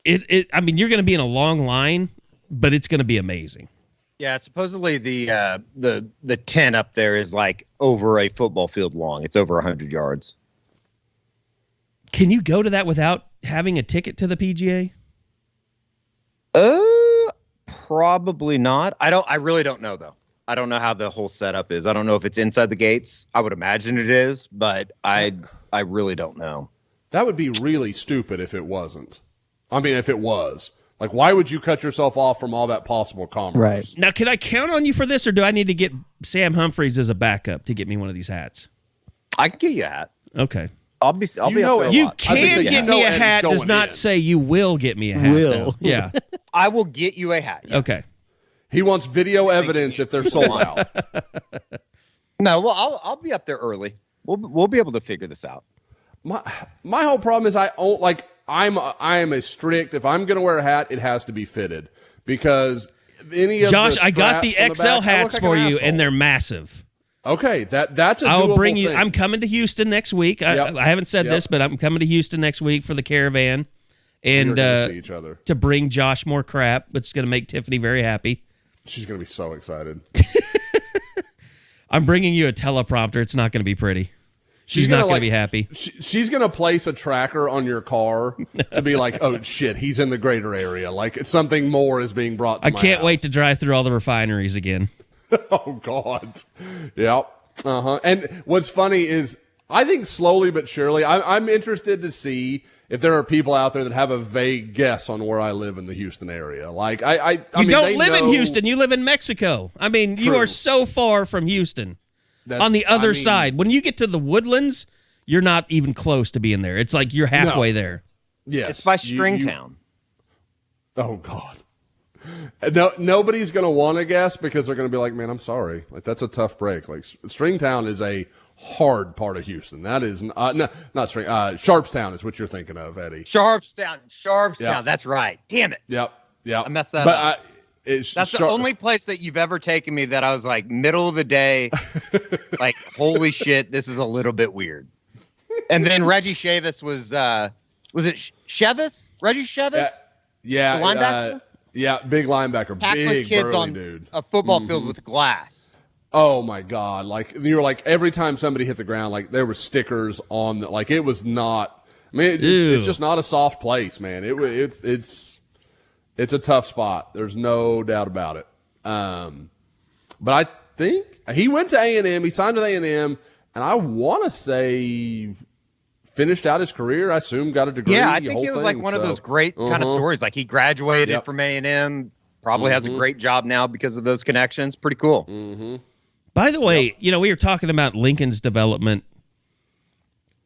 You're going to be in a long line, but it's going to be amazing. Yeah, supposedly the tent up there is like over a football field long. It's over 100 yards. Can you go to that without having a ticket to the PGA? Probably not. I really don't know though. I don't know how the whole setup is. I don't know if it's inside the gates. I would imagine it is, but I really don't know. That would be really stupid if it wasn't. I mean, if it was. Like, why would you cut yourself off from all that possible commerce? Right. Now, can I count on you for this, or do I need to get Sam Humphreys as a backup to get me one of these hats? I can get you a hat. Okay. I'll be up there a You lot. can get me a hat does not say you will get me a hat. Though. Yeah. I will get you a hat. Yes. Okay. He wants video evidence if they're sold out. No, well, I'll be up there early. We'll be able to figure this out. My whole problem is I am a strict. If I'm going to wear a hat, it has to be fitted because any of Josh, the I got the XL hats for you, and they're massive. Okay, that's a I'll bring you. thing. I'm coming to Houston next week. I haven't said this, but I'm coming to Houston next week for the caravan, and see each other. To bring Josh more crap. It's going to make Tiffany very happy. She's going to be so excited. I'm bringing you a teleprompter. It's not going to be pretty. She's not going to be happy. She's going to place a tracker on your car to be like, oh, shit, he's in the greater area. Like, something more is being brought to I can't wait to drive through all the refineries again. Oh, God. Yep. Uh-huh. And what's funny is I think slowly but surely, I'm interested to see if there are people out there that have a vague guess on where I live in the Houston area. Like, I mean, don't live in Houston. You live in Mexico. I mean, you are so far from Houston. On the other side. When you get to the Woodlands, you're not even close to being there. It's like you're halfway there. Yes. It's by Stringtown. Oh, God. No, nobody's going to want to guess because they're going to be like, man, I'm sorry. Like, that's a tough break. Like, Stringtown is a hard part of Houston. That is not Sharpstown is what you're thinking of, Eddie. Sharpstown. Yep. That's right. Damn it. Yep. I messed that up. That's the only place that you've ever taken me that I was like, middle of the day, like, holy shit, this is a little bit weird. And then Reggie Chavis was it Chevis? Reggie Chevis? Yeah. The linebacker? Yeah, big linebacker, tackling big kids burly on dude. A football field with glass. Oh my God! Like you were like every time somebody hit the ground, like there were stickers on the, like it was not. I mean, it's just not a soft place, man. It's a tough spot. There's no doubt about it. But I think he went to A&M. He signed with A&M, and I want to say finished out his career. I assume got a degree. Yeah, I think it was like one of those great kind of stories. Like he graduated from A&M, probably has a great job now because of those connections. Pretty cool. Mm-hmm. By the way, we were talking about Lincoln's development.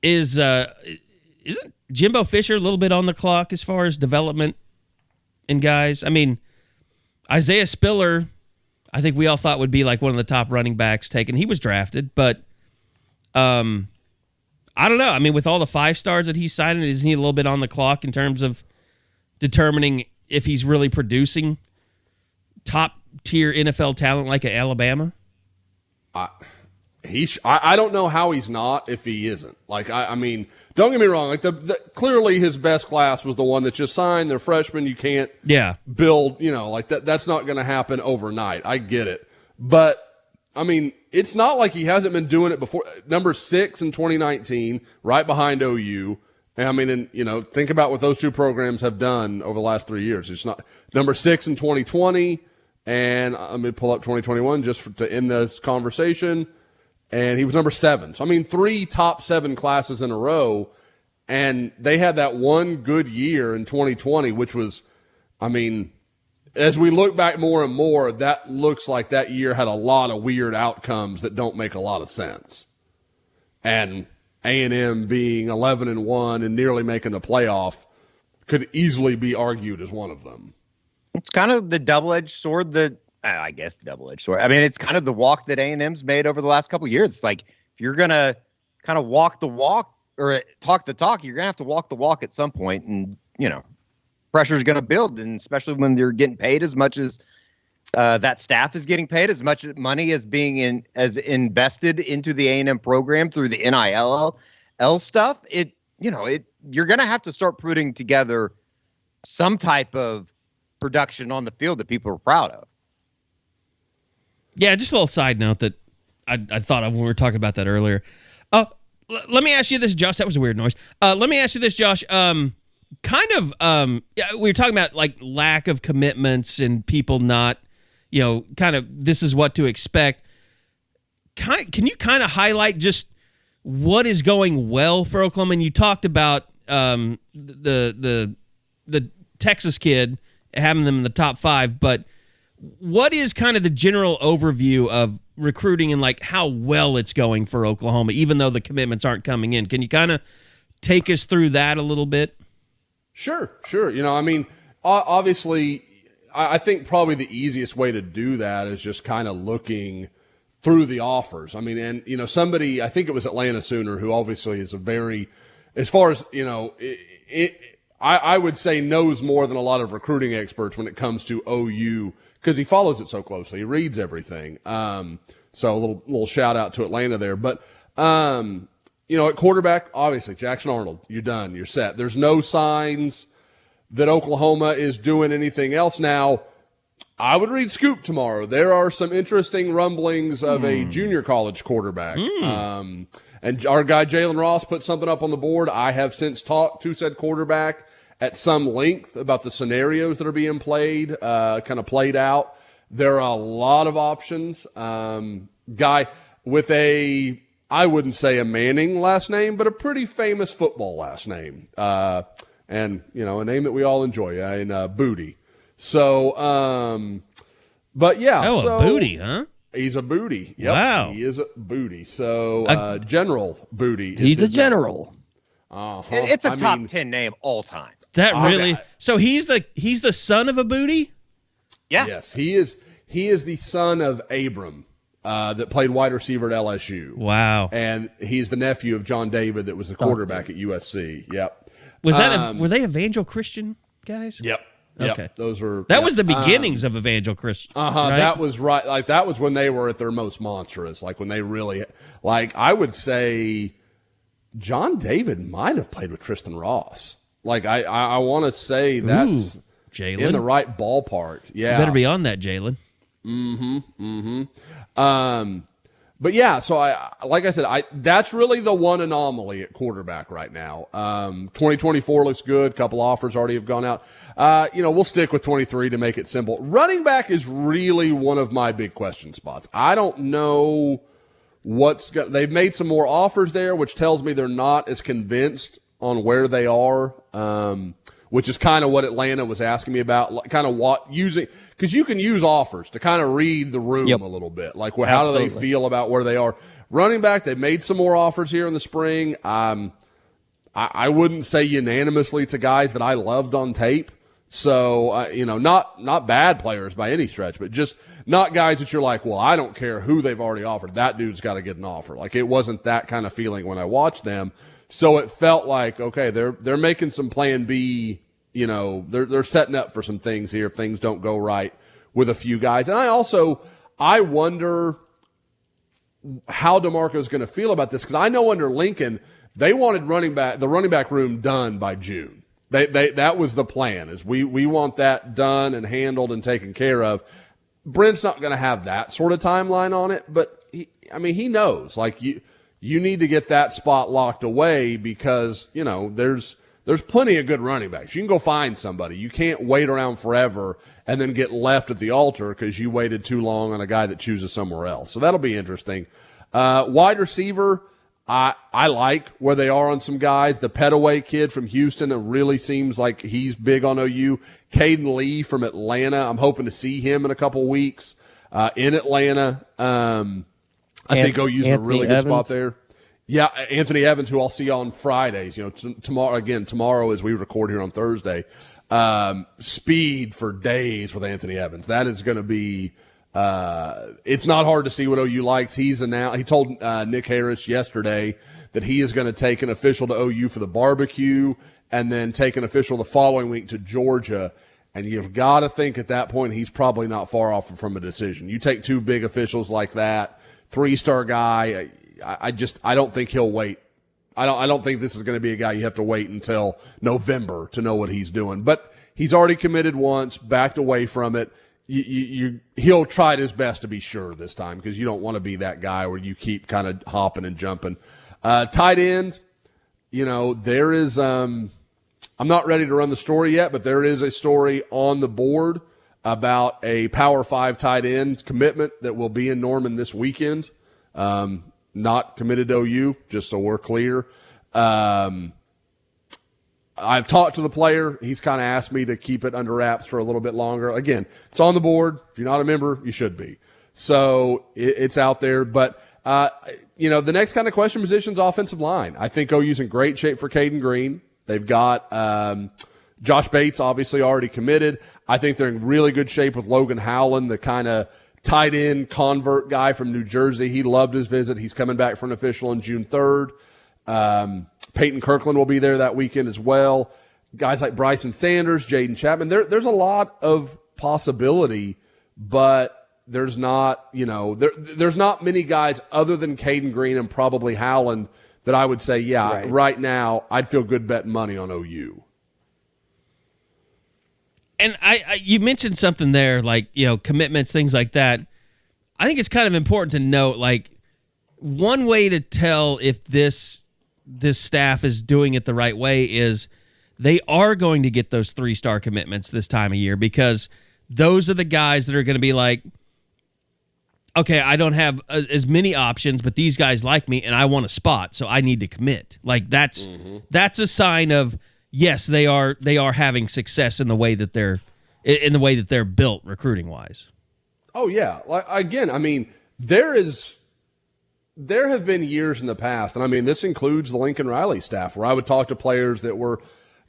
Isn't Jimbo Fisher a little bit on the clock as far as development in guys? I mean, Isaiah Spiller, I think we all thought would be like one of the top running backs taken. He was drafted, but I don't know. I mean, with all the 5-stars that he's signing, isn't he a little bit on the clock in terms of determining if he's really producing top-tier NFL talent like Alabama? I don't know how he's not if he isn't. Like, I mean, don't get me wrong. Like, clearly his best class was the one that just signed. They're freshmen. You can't build, like that. That's not going to happen overnight. I get it. But, I mean, it's not like he hasn't been doing it before. Number 6 in 2019, right behind OU. And I mean, and think about what those two programs have done over the last 3 years. It's not number 6 in 2020, and let me pull up 2021 just to end this conversation. And he was number 7. So I mean, 3 top 7 classes in a row, and they had that one good year in 2020, which was, I mean, as we look back more and more, that looks like that year had a lot of weird outcomes that don't make a lot of sense. And A&M being 11-1 and nearly making the playoff could easily be argued as one of them. It's kind of the double-edged sword I guess double-edged sword. I mean, it's kind of the walk that A&M's made over the last couple of years. It's like if you're going to kind of walk the walk or talk the talk, you're going to have to walk the walk at some point. And, pressure is going to build, and especially when they're getting paid as much as that staff is getting paid, as much money as being invested into the A&M program through the NIL stuff. You're going to have to start putting together some type of production on the field that people are proud of. Yeah, just a little side note that I thought of when we were talking about that earlier. Let me ask you this, Josh. That was a weird noise. Let me ask you this, Josh. We were talking about like lack of commitments and people not, kind of this is what to expect. Can you kind of highlight just what is going well for Oklahoma? And you talked about the Texas kid, having them in the top 5, but what is kind of the general overview of recruiting and like how well it's going for Oklahoma, even though the commitments aren't coming in? Can you kind of take us through that a little bit? Sure. I mean, obviously, I think probably the easiest way to do that is just kind of looking through the offers. I mean, and, somebody, I think it was Atlanta Sooner, who obviously is a very, as far as, I would say knows more than a lot of recruiting experts when it comes to OU because he follows it so closely. He reads everything. So a little shout out to Atlanta there. But, at quarterback, obviously, Jackson Arnold, you're done. You're set. There's no signs that Oklahoma is doing anything else. Now, I would read Scoop tomorrow. There are some interesting rumblings of a junior college quarterback. And our guy Jalen Ross put something up on the board. I have since talked to said quarterback at some length about the scenarios that are being played out. There are a lot of options. Guy with I wouldn't say a Manning last name, but a pretty famous football last name. And, a name that we all enjoy, Booty. So, but yeah. Oh, a Booty, huh? He's a Booty. Yep, wow. He is a Booty. So, General Booty. He's a general. It's a top 10 name all time. That really? So he's the son of a Booty? Yeah. Yes, he is. He is the son of Abram that played wide receiver at LSU. Wow. And he's the nephew of John David that was the quarterback at USC. Yep. Was that were they Evangel Christian guys? Yep. Okay. Yep. Those were That was the beginnings of Evangel Christian. Right? That was right. Like that was when they were at their most monstrous. Like when they really, like I would say, John David might have played with Tristan Ross. Like I want to say that's Jalen in the right ballpark. Yeah. You better be on that, Jalen. But yeah, so like I said, that's really the one anomaly at quarterback right now. 2024 looks good. A couple offers already have gone out. We'll stick with 23 to make it simple. Running back is really one of my big question spots. I don't know they've made some more offers there, which tells me they're not as convinced on where they are. Which is kind of what Atlanta was asking me about, kind of because you can use offers to kind of read the room a little bit. Like, well, how do they feel about where they are? Running back, they've made some more offers here in the spring. I wouldn't say unanimously to guys that I loved on tape. So, not bad players by any stretch, but just not guys that you're like, well, I don't care who they've already offered. That dude's got to get an offer. Like, it wasn't that kind of feeling when I watched them. So it felt like, okay, they're making some plan B, they're setting up for some things here if things don't go right with a few guys. And I wonder how DeMarco's going to feel about this, because I know under Lincoln, they wanted the running back room done by June. That was the plan, is we want that done and handled and taken care of. Brent's not going to have that sort of timeline on it, but he knows, like, you need to get that spot locked away because, there's plenty of good running backs. You can go find somebody. You can't wait around forever and then get left at the altar because you waited too long on a guy that chooses somewhere else. So that'll be interesting. Wide receiver, I like where they are on some guys. The Petaway kid from Houston, it really seems like he's big on OU. Caden Lee from Atlanta, I'm hoping to see him in a couple weeks in Atlanta. I think OU's in a really good spot there. Yeah, Anthony Evans, who I'll see on Fridays. Tomorrow as we record here on Thursday. Speed for days with Anthony Evans. That is going to be it's not hard to see what OU likes. He told Nick Harris yesterday that he is going to take an official to OU for the barbecue and then take an official the following week to Georgia. And you've got to think at that point he's probably not far off from a decision. You take two big officials like that, 3-star guy. I don't think he'll wait. I don't think this is going to be a guy you have to wait until November to know what he's doing. But he's already committed once, backed away from it. He'll try his best to be sure this time, because you don't want to be that guy where you keep kind of hopping and jumping. Tight end, there is I'm not ready to run the story yet, but there is a story on the board about a Power 5 tight end commitment that will be in Norman this weekend. Not committed to OU, just so we're clear. I've talked to the player. He's kind of asked me to keep it under wraps for a little bit longer. Again, it's on the board. If you're not a member, you should be. So it's out there. But, the next kind of question position is offensive line. I think OU's in great shape for Caden Green. They've got Josh Bates obviously already committed. I think they're in really good shape with Logan Howland, the kind of tight end convert guy from New Jersey. He loved his visit. He's coming back for an official on June 3rd. Peyton Kirkland will be there that weekend as well. Guys like Bryson Sanders, Jaden Chapman. There's a lot of possibility, but there's not, there's not many guys other than Caden Green and probably Howland that I would say, right now I'd feel good betting money on OU. And you mentioned something there, like, commitments, things like that. I think it's kind of important to note, like, one way to tell if this staff is doing it the right way is they are going to get those 3-star commitments this time of year, because those are the guys that are going to be like, okay, I don't have as many options, but these guys like me and I want a spot, so I need to commit. Like, that's a sign of, yes, they are having success in the way that they're built recruiting wise. Oh yeah, again, there have been years in the past, and this includes the Lincoln Riley staff, where I would talk to players that were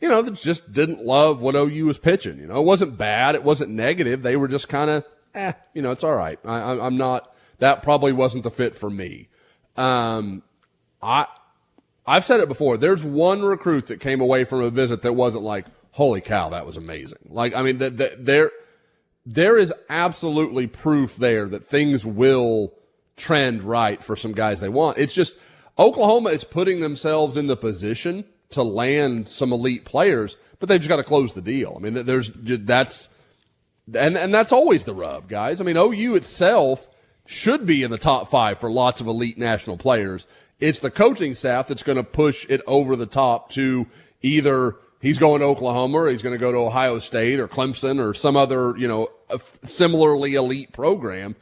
that just didn't love what OU was pitching. It wasn't bad. It wasn't negative. They were just kind of, it's all right. I'm not, that probably wasn't the fit for me. I've said it before. There's one recruit that came away from a visit that wasn't like, holy cow, that was amazing. There is absolutely proof there that things will trend right for some guys they want. It's just Oklahoma is putting themselves in the position to land some elite players, but they've just got to close the deal. That's always the rub, guys. OU itself should be in the top 5 for lots of elite national players. It's the coaching staff that's going to push it over the top to either he's going to Oklahoma or he's going to go to Ohio State or Clemson or some other, a similarly elite program.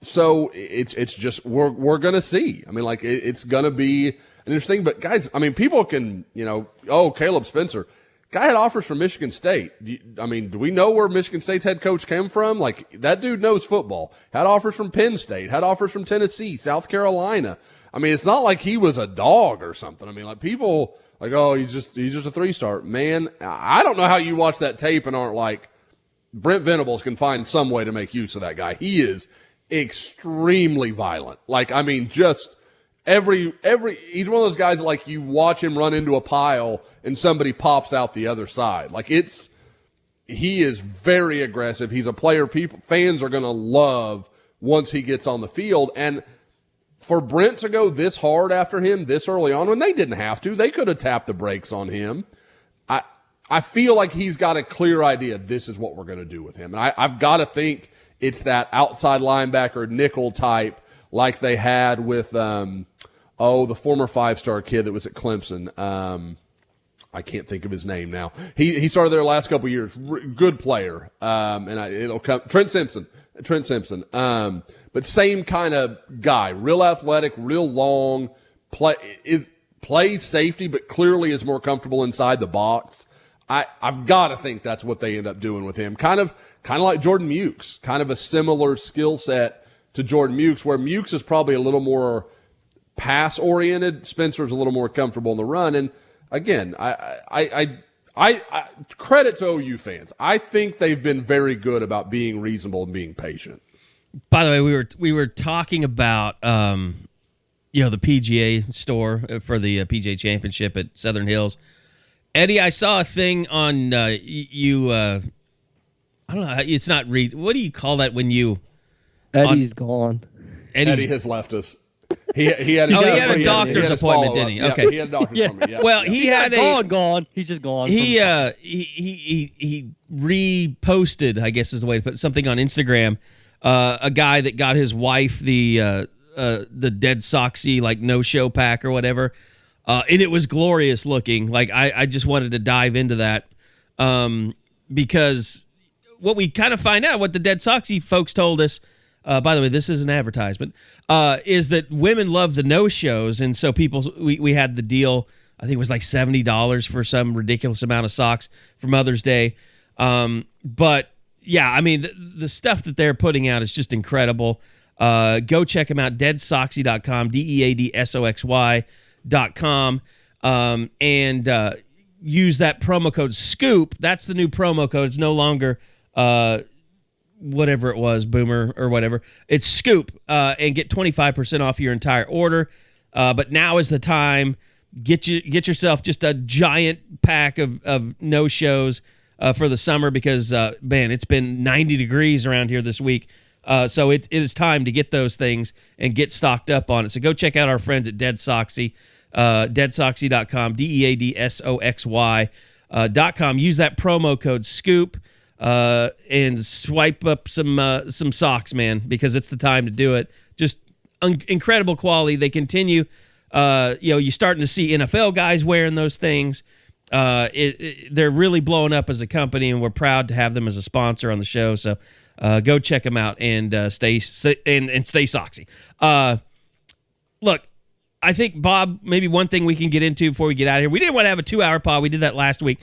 So it's just we're going to see. It's going to be an interesting. But guys, people can, Caleb Spencer, guy had offers from Michigan State. Do we know where Michigan State's head coach came from? That dude knows football. Had offers from Penn State. Had offers from Tennessee, South Carolina. It's not like he was a dog or something. People he's just a 3-star. Man, I don't know how you watch that tape and aren't like, Brent Venables can find some way to make use of that guy. He is extremely violent. Just every he's one of those guys that you watch him run into a pile and somebody pops out the other side. He is very aggressive. He's a player fans are going to love once he gets on the field. And for Brent to go this hard after him this early on, when they didn't have to, they could have tapped the brakes on him. I feel like he's got a clear idea this is what we're going to do with him. And I've got to think it's that outside linebacker nickel type like they had with the former 5-star kid that was at Clemson. I can't think of his name now. He started there the last couple of years. Good player. It'll come. Trent Simpson. But same kind of guy. Real athletic, real long. Plays safety, but clearly is more comfortable inside the box. I've got to think that's what they end up doing with him. Kind of like Jordan Mukes. Kind of a similar skill set to Jordan Mukes, where Mukes is probably a little more pass-oriented. Spencer's a little more comfortable in the run. And again, I credit to OU fans. I think they've been very good about being reasonable and being patient. By the way, we were talking about the PGA store for the PGA Championship at Southern Hills. Eddie, I saw a thing on you. I don't know. It's not read. What do you call that when you? Eddie's gone. Eddie has left us. He had a doctor's appointment, didn't he? Okay, he had a doctor's appointment. Yeah. Well, he had gone. He's just gone. He reposted, I guess is the way to put it, something on Instagram. A guy that got his wife the Dead Soxy no-show pack or whatever. And it was glorious looking. I just wanted to dive into that because what we kind of find out, what the Dead Soxy folks told us, by the way, this is an advertisement, is that women love the no-shows. And so we had the deal, I think it was $70 for some ridiculous amount of socks for Mother's Day. But yeah, the stuff that they're putting out is just incredible. Go check them out, deadsoxy.com, deadsoxy.com, and use that promo code SCOOP. That's the new promo code. It's no longer whatever it was, Boomer or whatever. It's SCOOP, and get 25% off your entire order. But now is the time. Get yourself just a giant pack of no-shows for the summer because, man, it's been 90 degrees around here this week. So it is time to get those things and get stocked up on it. So go check out our friends at Dead Soxy, deadsoxy.com, deadsoxy.com. Use that promo code SCOOP and swipe up some socks, man, because it's the time to do it. Just incredible quality. They continue. You're starting to see NFL guys wearing those things. They're really blowing up as a company, and we're proud to have them as a sponsor on the show. So go check them out and stay soxy. Look, I think, Bob, maybe one thing we can get into before we get out of here. We didn't want to have a 2-hour pod. We did that last week.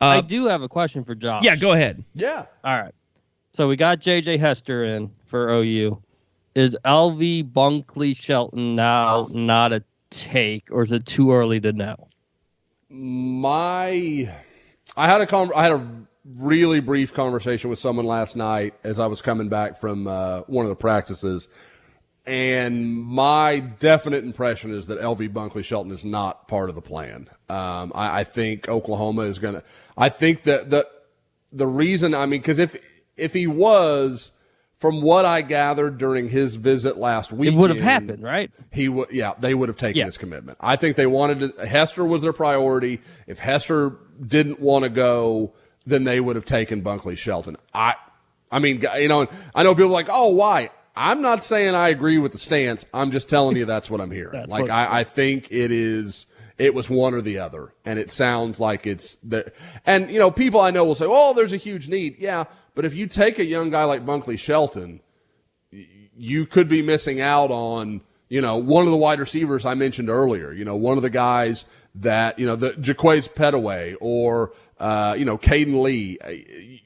I do have a question for Josh. Yeah, go ahead. Yeah. All right. So we got J.J. Hester in for OU. Is LV Bunkley Shelton now not a take, or is it too early to know? I had a really brief conversation with someone last night as I was coming back from one of the practices, and my definite impression is that LV Bunkley Shelton is not part of the plan. I think Oklahoma is going to – I think that the reason – I mean, because if he was – from what I gathered during his visit last week, it would have happened, right? They would have taken his commitment. I think they wanted to. Hester was their priority. If Hester didn't want to go, then they would have taken Bunkley Shelton. I mean, I know people are like, oh, why? I'm not saying I agree with the stance. I'm just telling you that's what I'm hearing. I think it was one or the other, and it sounds like it's the. And people I know will say, oh, there's a huge need. Yeah. But if you take a young guy like Bunkley Shelton, you could be missing out on, one of the wide receivers I mentioned earlier, one of the guys that, the Jaquays Petaway or, Caden Lee.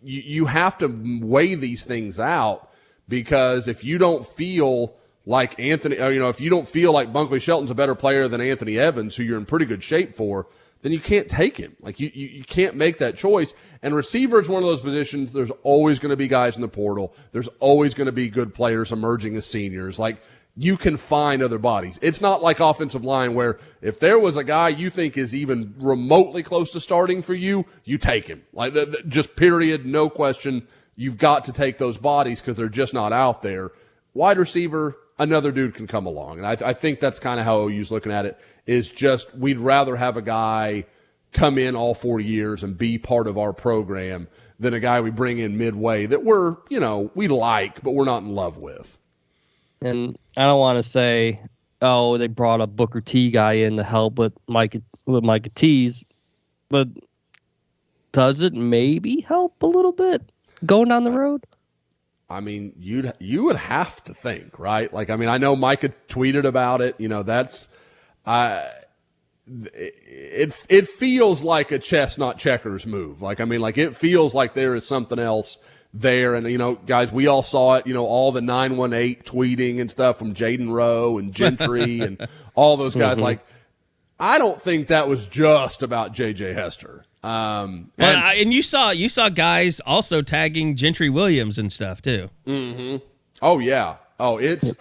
You have to weigh these things out, because if you don't feel like Anthony, if you don't feel like Bunkley Shelton's a better player than Anthony Evans, who you're in pretty good shape for, then you can't take him. Like you can't make that choice. And receiver is one of those positions. There's always going to be guys in the portal. There's always going to be good players emerging as seniors. Like, you can find other bodies. It's not like offensive line where if there was a guy you think is even remotely close to starting for you, you take him. Like, just period, no question. You've got to take those bodies because they're just not out there. Wide receiver, another dude can come along. And I think that's kind of how OU's looking at it, is just we'd rather have a guy come in all 4 years and be part of our program than a guy we bring in midway that we like, but we're not in love with. And I don't want to say, oh, they brought a Booker T guy in to help with Micah T's, but does it maybe help a little bit going down the road? I mean, you would have to think, right? Like, I mean, I know Micah tweeted about it. That's it feels like a chess, not checkers move. Like, I mean, like, it feels like there is something else there. And, guys, we all saw it, all the 918 tweeting and stuff from Jaden Rowe and Gentry and all those guys. Like, I don't think that was just about JJ Hester. And you saw guys also tagging Gentry Williams and stuff too. Mm-hmm. Oh yeah. Oh, it's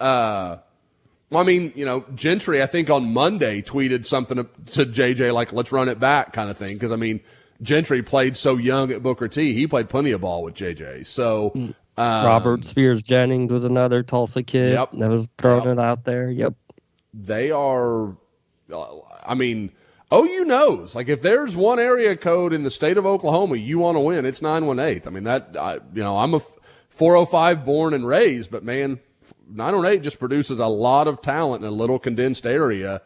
well, I mean, Gentry, I think on Monday tweeted something to JJ like, let's run it back kind of thing. Because, I mean, Gentry played so young at Booker T. He played plenty of ball with JJ. So Robert Spears Jennings was another Tulsa kid that was throwing it out there. Yep. They are, I mean, OU knows. Like, if there's one area code in the state of Oklahoma you want to win, it's 918. I mean, I'm a 405 born and raised, but, man, 918 just produces a lot of talent in a little condensed area,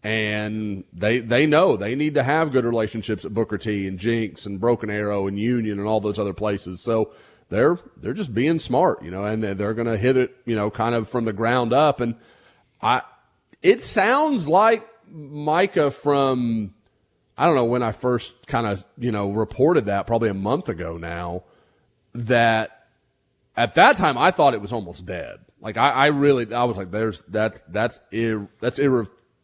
and they know they need to have good relationships at Booker T and Jinx and Broken Arrow and Union and all those other places. So they're just being smart, and they're going to hit it, kind of from the ground up. And it sounds like Micah from, I don't know when I first kind of, reported that, probably a month ago now, that at that time I thought it was almost dead. Like, I was like,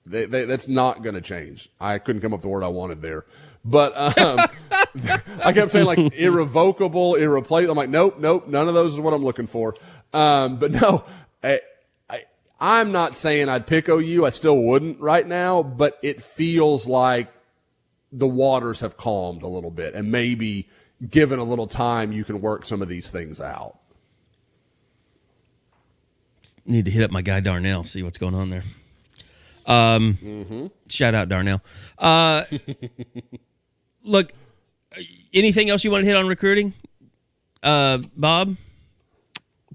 that's not going to change. I couldn't come up with the word I wanted there. But I kept saying, like, irrevocable, irreplaceable. I'm like, nope, none of those is what I'm looking for. But no, I'm not saying I'd pick OU. I still wouldn't right now, but it feels like the waters have calmed a little bit, and maybe given a little time, you can work some of these things out. Need to hit up my guy Darnell, see what's going on there. Shout out Darnell. Look, anything else you want to hit on recruiting, Bob? I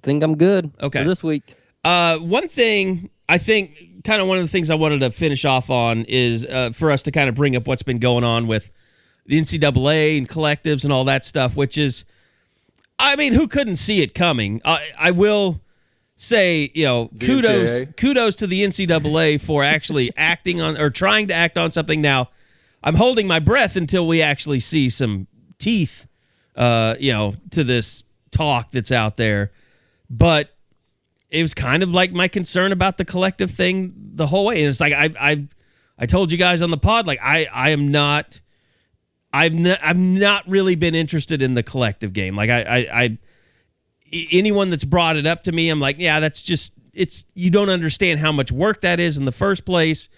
think I'm good. Okay, for this week. One thing I think, kind of one of the things I wanted to finish off on is for us to kind of bring up what's been going on with the NCAA and collectives and all that stuff, which is, I mean, who couldn't see it coming? I will say, kudos to the NCAA for actually acting on, or trying to act on something. Now, I'm holding my breath until we actually see some teeth, to this talk that's out there. But it was kind of like my concern about the collective thing the whole way. And it's like, I told you guys on the pod, like, I am not I've not really been interested in the collective game. Like anyone that's brought it up to me, I'm like, yeah, that's just, you don't understand how much work that is in the first place.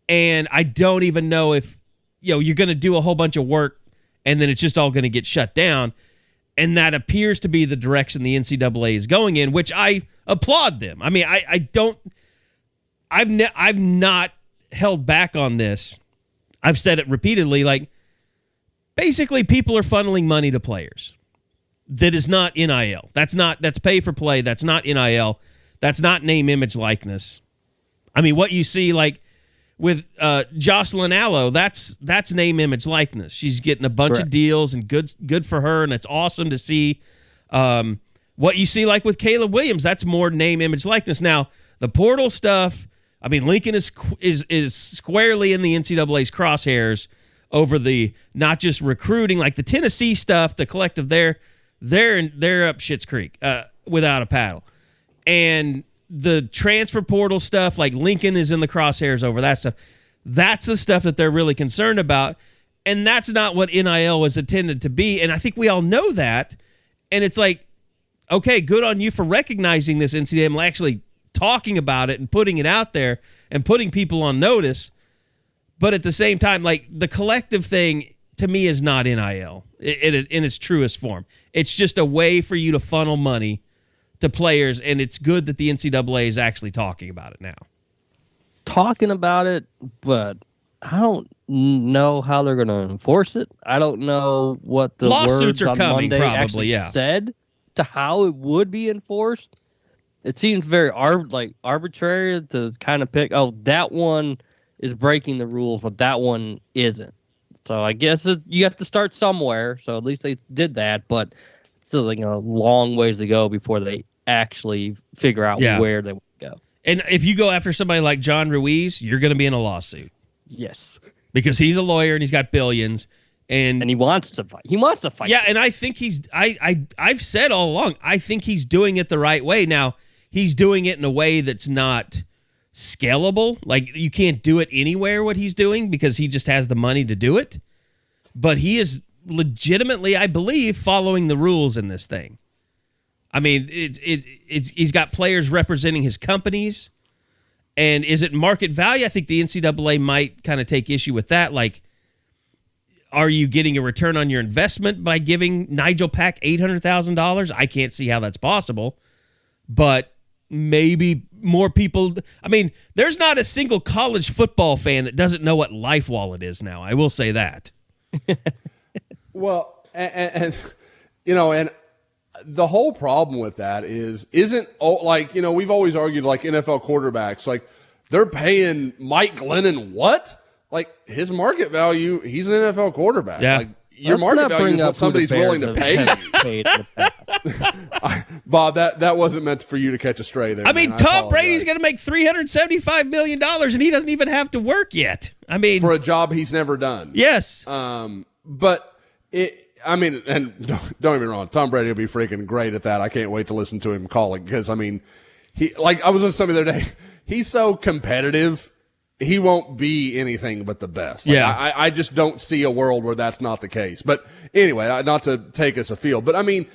And I don't even know if, you're going to do a whole bunch of work and then it's just all going to get shut down. And that appears to be the direction the NCAA is going in, which I applaud them. I mean, I've not held back on this. I've said it repeatedly, like, basically people are funneling money to players. That is not NIL. That's pay for play. That's not NIL. That's not name, image, likeness. I mean, what you see, like, with Jocelyn Allo, that's name, image, likeness. She's getting a bunch of deals, and good for her, and it's awesome to see. What you see, like with Caleb Williams, that's more name, image, likeness. Now, the portal stuff, I mean, Lincoln is squarely in the NCAA's crosshairs over the not just recruiting, like the Tennessee stuff, the collective they're up Schitt's Creek without a paddle, and the transfer portal stuff, like Lincoln is in the crosshairs over that stuff. That's the stuff that they're really concerned about, and that's not what NIL was intended to be. And I think we all know that. And it's like, okay, good on you for recognizing this, NCAA, and actually talking about it and putting it out there and putting people on notice. But at the same time, like, the collective thing to me is not NIL in its truest form. It's just a way for you to funnel money to players, and it's good that the NCAA is actually talking about it now. Talking about it, but I don't know how they're going to enforce it. I don't know what the lawsuits words are on coming, Monday probably, actually said to how it would be enforced. It seems very arbitrary to kind of pick, that one is breaking the rules, but that one isn't. So I guess you have to start somewhere. So at least they did that, but it's still like a long ways to go before they actually figure out where they want to go. And if you go after somebody like John Ruiz, you're going to be in a lawsuit. Yes. Because he's a lawyer and he's got billions. And he wants to fight. He wants to fight. Yeah, and I think I've said all along, I think he's doing it the right way. Now, he's doing it in a way that's not scalable. Like, you can't do it anywhere what he's doing because he just has the money to do it. But he is legitimately, I believe, following the rules in this thing. I mean, he's got players representing his companies. And is it market value? I think the NCAA might kind of take issue with that. Like, are you getting a return on your investment by giving Nigel Pack $800,000? I can't see how that's possible. But maybe more people. I mean, there's not a single college football fan that doesn't know what Life Wallet is now. I will say that. Well, and the whole problem with that isn't like, we've always argued, like, NFL quarterbacks, like, they're paying Mike Glennon what? Like, his market value, he's an NFL quarterback. Yeah. Like, your market value is what somebody's willing to pay. Bob, that wasn't meant for you to catch a stray there. I mean, Tom Brady's going to make $375 million, and he doesn't even have to work yet. I mean, for a job he's never done. Yes. But and don't get me wrong, Tom Brady will be freaking great at that. I can't wait to listen to him calling because, I mean, I was with somebody the other day. He's so competitive. He won't be anything but the best. Like, yeah. I just don't see a world where that's not the case. But anyway, not to take us afield, but I mean,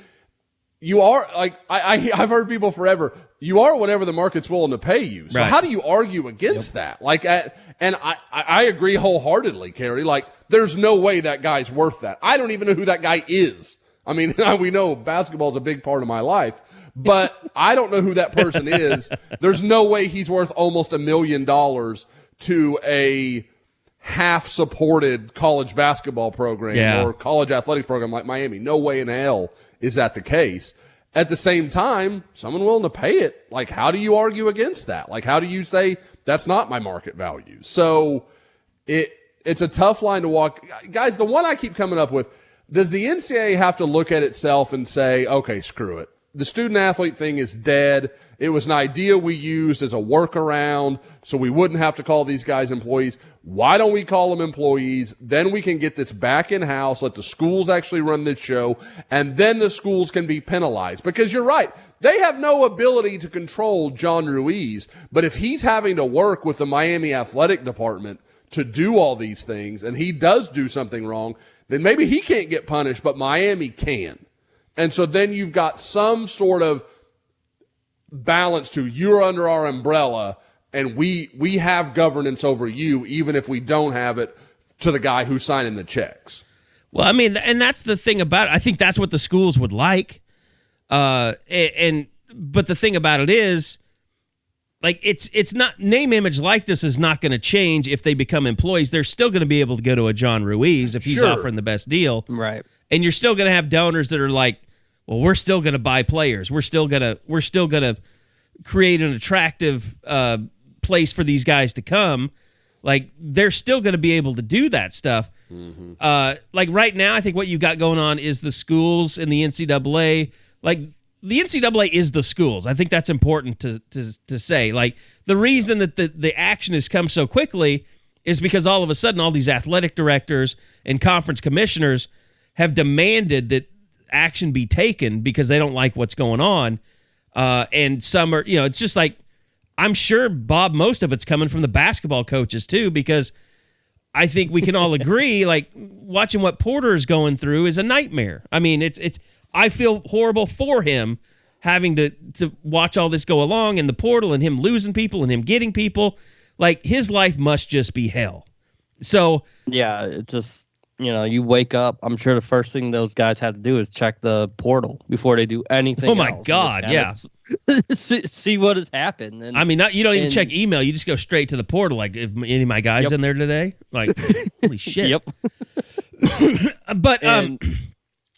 you are like, I've heard people forever, you are whatever the market's willing to pay you. So how do you argue against that? Like, and I agree wholeheartedly, Kerry. Like, there's no way that guy's worth that. I don't even know who that guy is. I mean, we know basketball is a big part of my life, but I don't know who that person is. There's no way he's worth almost $1 million to a half-supported college basketball program or college athletics program like Miami. No way in hell is that the case. At the same time, someone willing to pay it, like, how do you argue against that? Like, how do you say that's not my market value? So it's a tough line to walk. Guys, the one I keep coming up with, does the NCAA have to look at itself and say, okay, screw it. The student-athlete thing is dead. It was an idea we used as a workaround so we wouldn't have to call these guys employees. Why don't we call them employees? Then we can get this back in-house, let the schools actually run this show, and then the schools can be penalized. Because you're right. They have no ability to control John Ruiz, but if he's having to work with the Miami athletic department to do all these things, and he does do something wrong, then maybe he can't get punished, but Miami can. And so then you've got some sort of balance to you're under our umbrella and we have governance over you, even if we don't have it to the guy who's signing the checks. Well, I mean, and that's the thing about it. I think that's what the schools would like. But the thing about it is, like, it's not, name, image, likeness is not going to change if they become employees. They're still going to be able to go to a John Ruiz if he's offering the best deal. Right. And you're still going to have donors that are like, well, we're still going to buy players. We're still going to create an attractive place for these guys to come. Like, they're still going to be able to do that stuff. Mm-hmm. Like right now, I think what you got going on is the schools and the NCAA. Like, the NCAA is the schools. I think that's important to say. Like, the reason that the action has come so quickly is because all of a sudden all these athletic directors and conference commissioners have demanded that action be taken because they don't like what's going on. And some are, it's just like, I'm sure, Bob, most of it's coming from the basketball coaches too, because I think we can all agree, like, watching what Porter is going through is a nightmare. I mean, it's I feel horrible for him having to watch all this go along in the portal and him losing people and him getting people. Like, his life must just be hell. So yeah, it's just, you wake up. I'm sure the first thing those guys have to do is check the portal before they do anything. Oh my God, yeah. See what has happened. And, I mean, you don't even check email. You just go straight to the portal. Like, if any of my guys in there today? Like, holy shit. Yep. But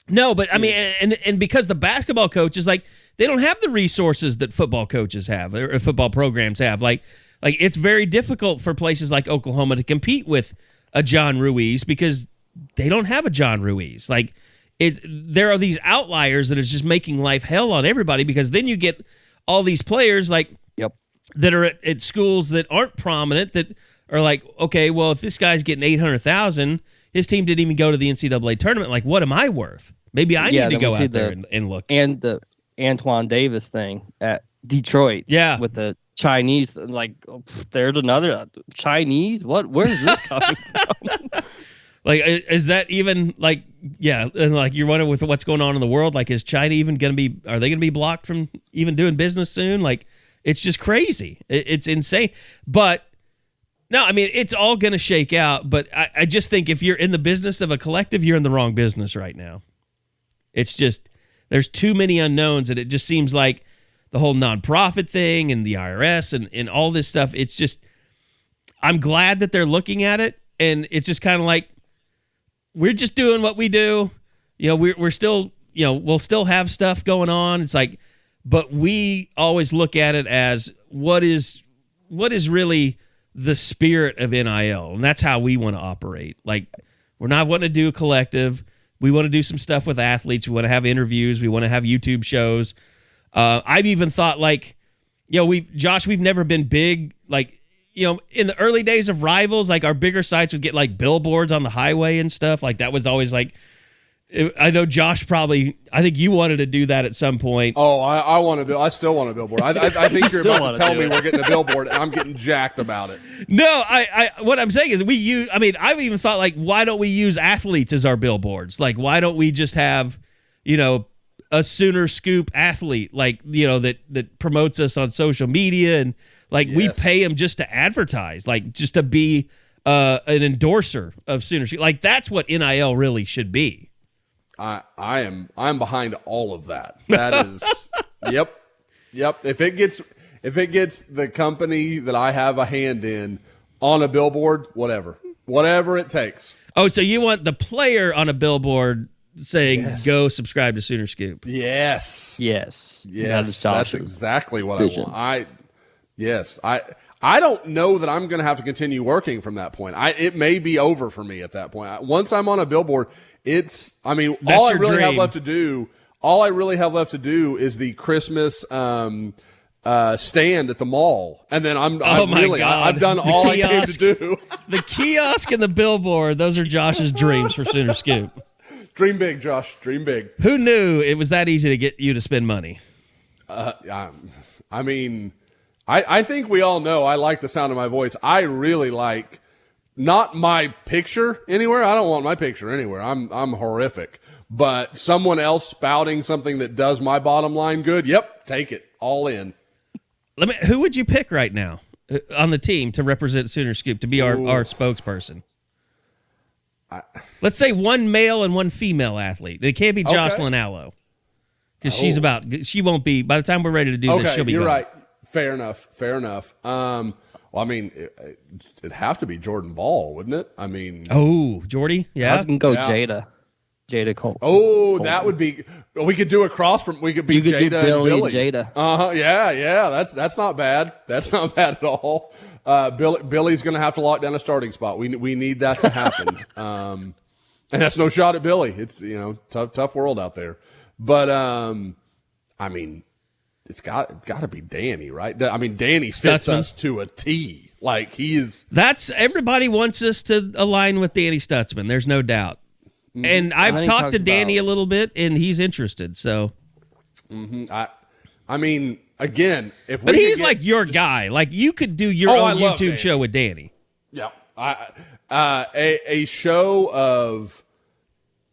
no, but I mean, and because the basketball coaches, like, they don't have the resources that football coaches have or football programs have. Like it's very difficult for places like Oklahoma to compete with a John Ruiz because they don't have a John Ruiz. Like, there are these outliers that is just making life hell on everybody, because then you get all these players like that are at schools that aren't prominent that are like, okay, well, if this guy's getting $800,000, his team didn't even go to the NCAA tournament. Like, what am I worth? Maybe I need to go out there and look. And the Antoine Davis thing at Detroit, with the Chinese, like, there's another Chinese. Where is this coming from? Like, is that even like, and like, you're wondering with what's going on in the world, like, is China even going to be, are they going to be blocked from even doing business soon? Like, it's just crazy. It's insane. But no, I mean, it's all going to shake out. But I just think if you're in the business of a collective, you're in the wrong business right now. It's just, there's too many unknowns, and it just seems like the whole nonprofit thing and the IRS and all this stuff, it's just, I'm glad that they're looking at it, and it's just kind of like, we're just doing what we do. We're still, we'll still have stuff going on. It's like, but we always look at it as what is really the spirit of NIL, and that's how we want to operate. Like, we're not wanting to do a collective. We want to do some stuff with athletes. We want to have interviews. We want to have YouTube shows. I've even thought, like, we've never been big, like, in the early days of Rivals, like, our bigger sites would get like billboards on the highway and stuff. Like, that was always like, I know Josh I think you wanted to do that at some point. Oh, I still want a billboard. I think you're about to tell me we're getting a billboard, and I'm getting jacked about it. No, what I'm saying is I've even thought, like, why don't we use athletes as our billboards? Like, why don't we just have, a Sooner Scoop athlete, like, that promotes us on social media, and like, we pay him just to advertise, like, just to be an endorser of Sooner Scoop. Like, that's what NIL really should be. I'm behind all of that. That is, yep. If it gets the company that I have a hand in on a billboard, whatever it takes. Oh, so you want the player on a billboard saying, "Go subscribe to Sooner Scoop"? Yes. That's exactly what I want. I don't know that I'm going to have to continue working from that point. It may be over for me at that point. Once I'm on a billboard, all I really have left to do is the Christmas stand at the mall, and then I've done all I came to do. The kiosk and the billboard; those are Josh's dreams for Sooner Scoop. Dream big, Josh. Dream big. Who knew it was that easy to get you to spend money? I think we all know I like the sound of my voice. I really like Not my picture anywhere. I don't want my picture anywhere. I'm horrific. But someone else spouting something that does my bottom line good, yep, take it all in. Who would you pick right now on the team to represent Sooner Scoop to be our spokesperson? Let's say one male and one female athlete. It can't be Jocelyn Allo because she won't be by the time we're ready to do this. She'll be. You're gone. Right. Fair enough. Well, I mean, it'd have to be Jordan Ball, wouldn't it? I mean, Jordy, yeah. I can go Jada Cole. Oh, that would be. We could do a cross from. We could be Jada do Billy and Billy. Jada. Yeah. That's not bad. That's not bad at all. Billy's going to have to lock down a starting spot. We need that to happen. And that's no shot at Billy. It's tough world out there. But I mean, it's got to be Danny, right? I mean, Danny fits us to a T. Like he is. That's everybody wants us to align with Danny Stutzman. There's no doubt. Mm-hmm. And I've talked to Danny a little bit, and he's interested. So, I mean, again, but he's like your guy. Like you could do your own YouTube show with Danny. Yeah, a show of.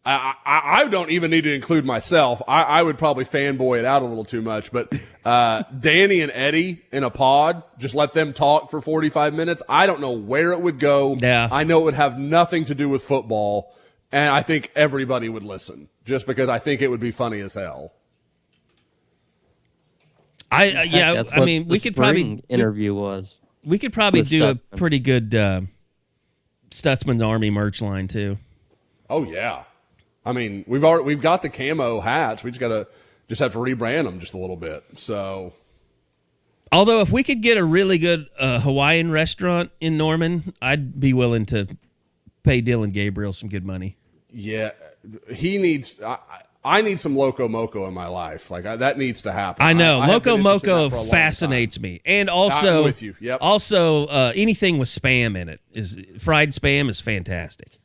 I don't even need to include myself. I would probably fanboy it out a little too much, but Danny and Eddie in a pod, just let them talk for 45 minutes. I don't know where it would go. Yeah. I know it would have nothing to do with football, and I think everybody would listen just because I think it would be funny as hell. I mean, we could probably interview was. We could probably do Stutzman. A pretty good Stutzman's Army merch line too. Oh yeah. I mean, we've got the camo hats. We just have to rebrand them just a little bit. So, although if we could get a really good Hawaiian restaurant in Norman, I'd be willing to pay Dylan Gabriel some good money. Yeah, he needs. I need some Loco Moco in my life. Like that needs to happen. I know Loco Moco fascinates me, and also I'm with you. Yep. Also, anything with Spam in it fried Spam is fantastic.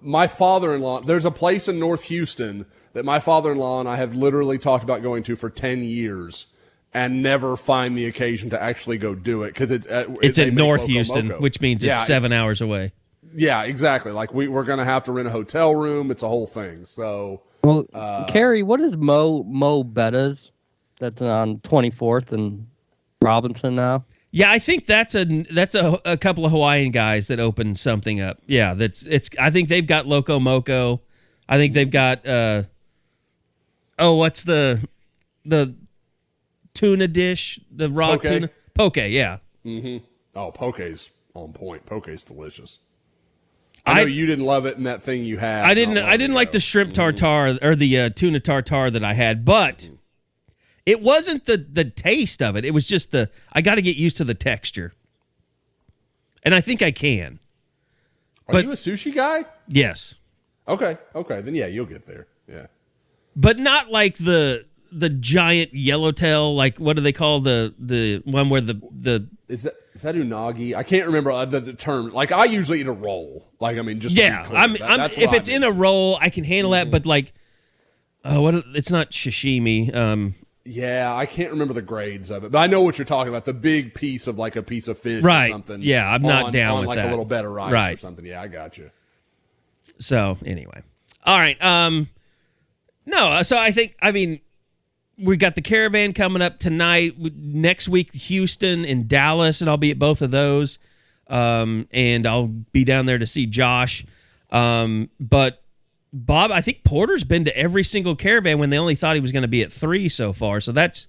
My father-in-law, there's a place in North Houston that my father-in-law and I have literally talked about going to for 10 years and never find the occasion to actually go do it because it's in North Houston, which means it's 7 hours away. Yeah, exactly. Like we're going to have to rent a hotel room. It's a whole thing. So, Carrie, what is Mo Betta's that's on 24th and Robinson now? Yeah, I think that's a couple of Hawaiian guys that opened something up. Yeah, I think they've got Loco Moco. I think they've got what's the tuna dish, the raw tuna? Poke, yeah. Mm-hmm. Oh, poke's on point. Poke's delicious. I know you didn't love it in that thing you had. I didn't like the shrimp tartare or the tuna tartare that I had, but it wasn't the taste of it. It was just I got to get used to the texture. And I think I can. Are you a sushi guy? Yes. Okay. Then yeah, you'll get there. Yeah. But not like the giant yellowtail, like what do they call the one where the Is that unagi? I can't remember the term. Like I usually eat a roll. Like I mean just that's if it's in a roll, I can handle that, but like it's not sashimi. Yeah, I can't remember the grades of it, but I know what you're talking about. The big piece of like a piece of fish right. or something. Yeah, I'm not down with like that. A little bed of rice right. or something. Yeah, I got you. So anyway. All right. So I mean, we got the caravan coming up tonight. Next week, Houston and Dallas, and I'll be at both of those. And I'll be down there to see Josh. But Bob, I think Porter's been to every single caravan when they only thought he was going to be at 3 so far. So that's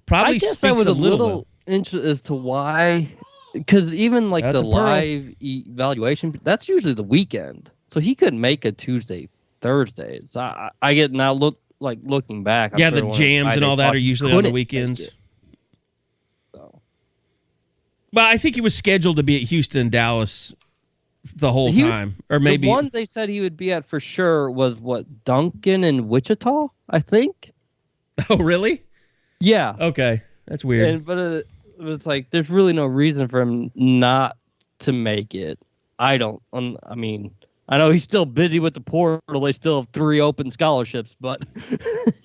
probably speaks I was a little interested as to why, because even like the live evaluation, that's usually the weekend. So he couldn't make a Tuesday, Thursdays. I get now looking back. Yeah, the jams and all that are usually on the weekends. So. Well, I think he was scheduled to be at Houston and Dallas the whole time, or maybe the one they said he would be at for sure was Duncan in Wichita, I think. Oh, really? Yeah. Okay, that's weird. But it's like there's really no reason for him not to make it. I mean, I know he's still busy with the portal. They still have 3 open scholarships, but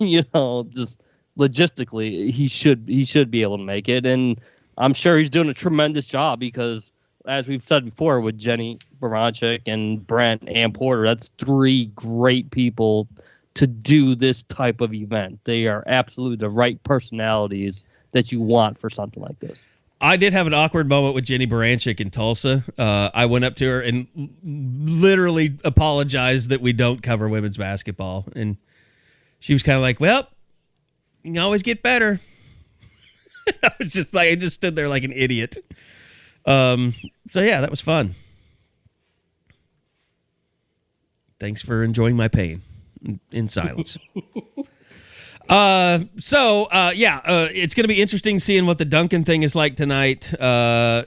just logistically, he should be able to make it, and I'm sure he's doing a tremendous job because. as we've said before, with Jenny Baranchik and Brent and Porter, that's 3 great people to do this type of event. They are absolutely the right personalities that you want for something like this. I did have an awkward moment with Jenny Baranchik in Tulsa. I went up to her and literally apologized that we don't cover women's basketball. And she was kind of like, well, you can always get better. I was just like, I just stood there like an idiot. So yeah, that was fun. Thanks for enjoying my pain in silence. It's going to be interesting seeing what the Duncan thing is like tonight. I'm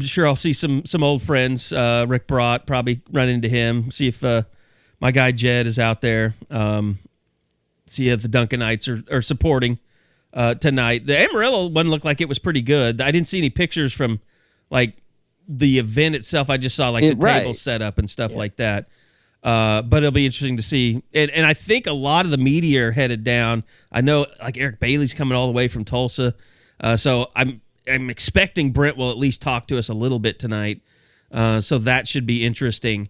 sure I'll see some old friends. Rick Brott, probably run into him. See if my guy Jed is out there. See if the Duncanites are supporting tonight. The Amarillo one looked like it was pretty good. I didn't see any pictures from like the event itself. I just saw like the table set up and stuff like that. But it'll be interesting to see. And I think a lot of the media are headed down. I know like Eric Bailey's coming all the way from Tulsa. So I'm expecting Brent will at least talk to us a little bit tonight. So that should be interesting.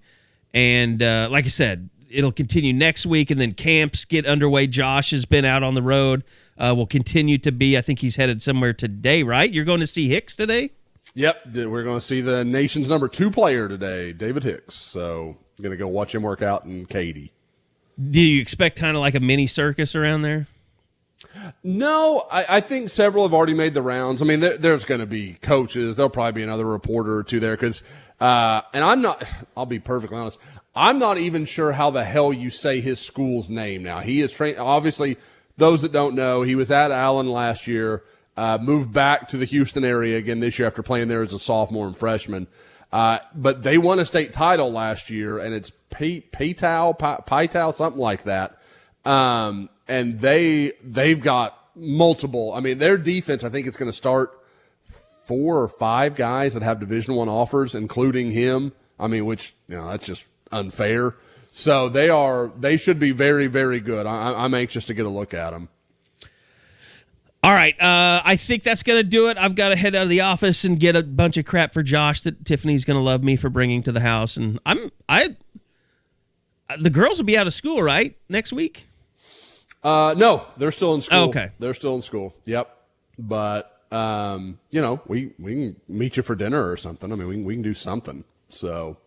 And like I said, it'll continue next week, and then camps get underway. Josh has been out on the road. Will continue to be. I think he's headed somewhere today, right? You're going to see Hicks today? Yep. We're going to see the nation's number 2 player today, David Hicks. So I'm going to go watch him work out in Katy. Do you expect kind of like a mini circus around there? No, I think several have already made the rounds. I mean, there's going to be coaches. There'll probably be another reporter or two there because, and I'll be perfectly honest, I'm not even sure how the hell you say his school's name now. He is trained, obviously, those that don't know, he was at Allen last year, moved back to the Houston area again this year after playing there as a sophomore and freshman. But they won a state title last year, and it's Paitao, something like that. And they've got multiple. I mean, their defense, I think it's going to start 4 or 5 guys that have Division I offers, including him. I mean, which, that's just unfair. So they should be very, very good. I'm anxious to get a look at them. All right, I think that's going to do it. I've got to head out of the office and get a bunch of crap for Josh that Tiffany's going to love me for bringing to the house. And the girls will be out of school, right, next week? No, they're still in school. Oh, okay. They're still in school. Yep. But, we can meet you for dinner or something. I mean, we can do something. So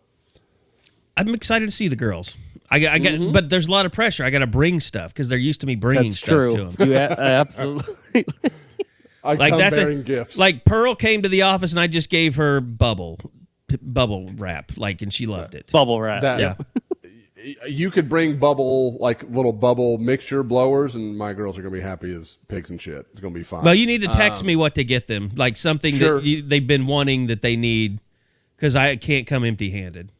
I'm excited to see the girls. But there's a lot of pressure. I got to bring stuff because they're used to me bringing stuff to them. You absolutely. That's gifts. Like Pearl came to the office and I just gave her bubble wrap, and she loved it. Bubble wrap. Yeah. You could bring little bubble mixture blowers, and my girls are going to be happy as pigs and shit. It's going to be fine. Well, you need to text me what to get them, like something that they've been wanting that they need, because I can't come empty-handed.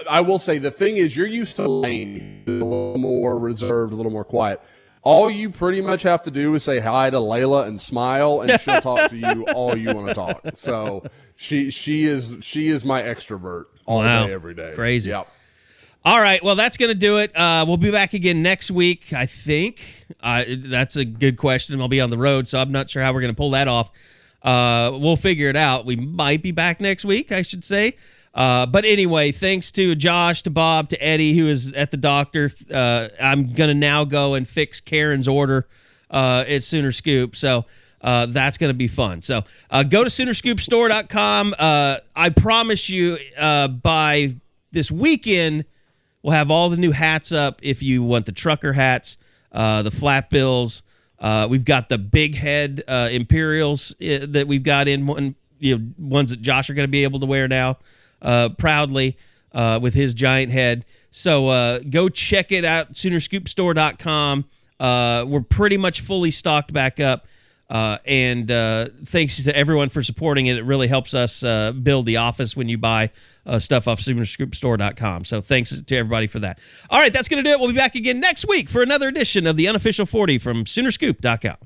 I will say the thing is you're used to Lane, a little more reserved, a little more quiet. All you pretty much have to do is say hi to Layla and smile, and she'll talk to you all you want to talk. So she is my extrovert all day, every day. Crazy. Yep. All right, well, that's going to do it. We'll be back again next week, I think. That's a good question. I'll be on the road, so I'm not sure how we're going to pull that off. We'll figure it out. We might be back next week, I should say. But anyway, thanks to Josh, to Bob, to Eddie, who is at the doctor. I'm going to now go and fix Karen's order at Sooner Scoop. So that's going to be fun. So go to SoonerScoopStore.com. I promise you by this weekend, we'll have all the new hats up if you want the trucker hats, the flat bills. We've got the big head Imperials that we've got in one, ones that Josh are going to be able to wear now. Proudly with his giant head. So go check it out, SoonerScoopStore.com. We're pretty much fully stocked back up. And thanks to everyone for supporting it. It really helps us build the office when you buy stuff off SoonerScoopStore.com. So thanks to everybody for that. All right, that's going to do it. We'll be back again next week for another edition of the Unofficial 40 from SoonerScoop.com.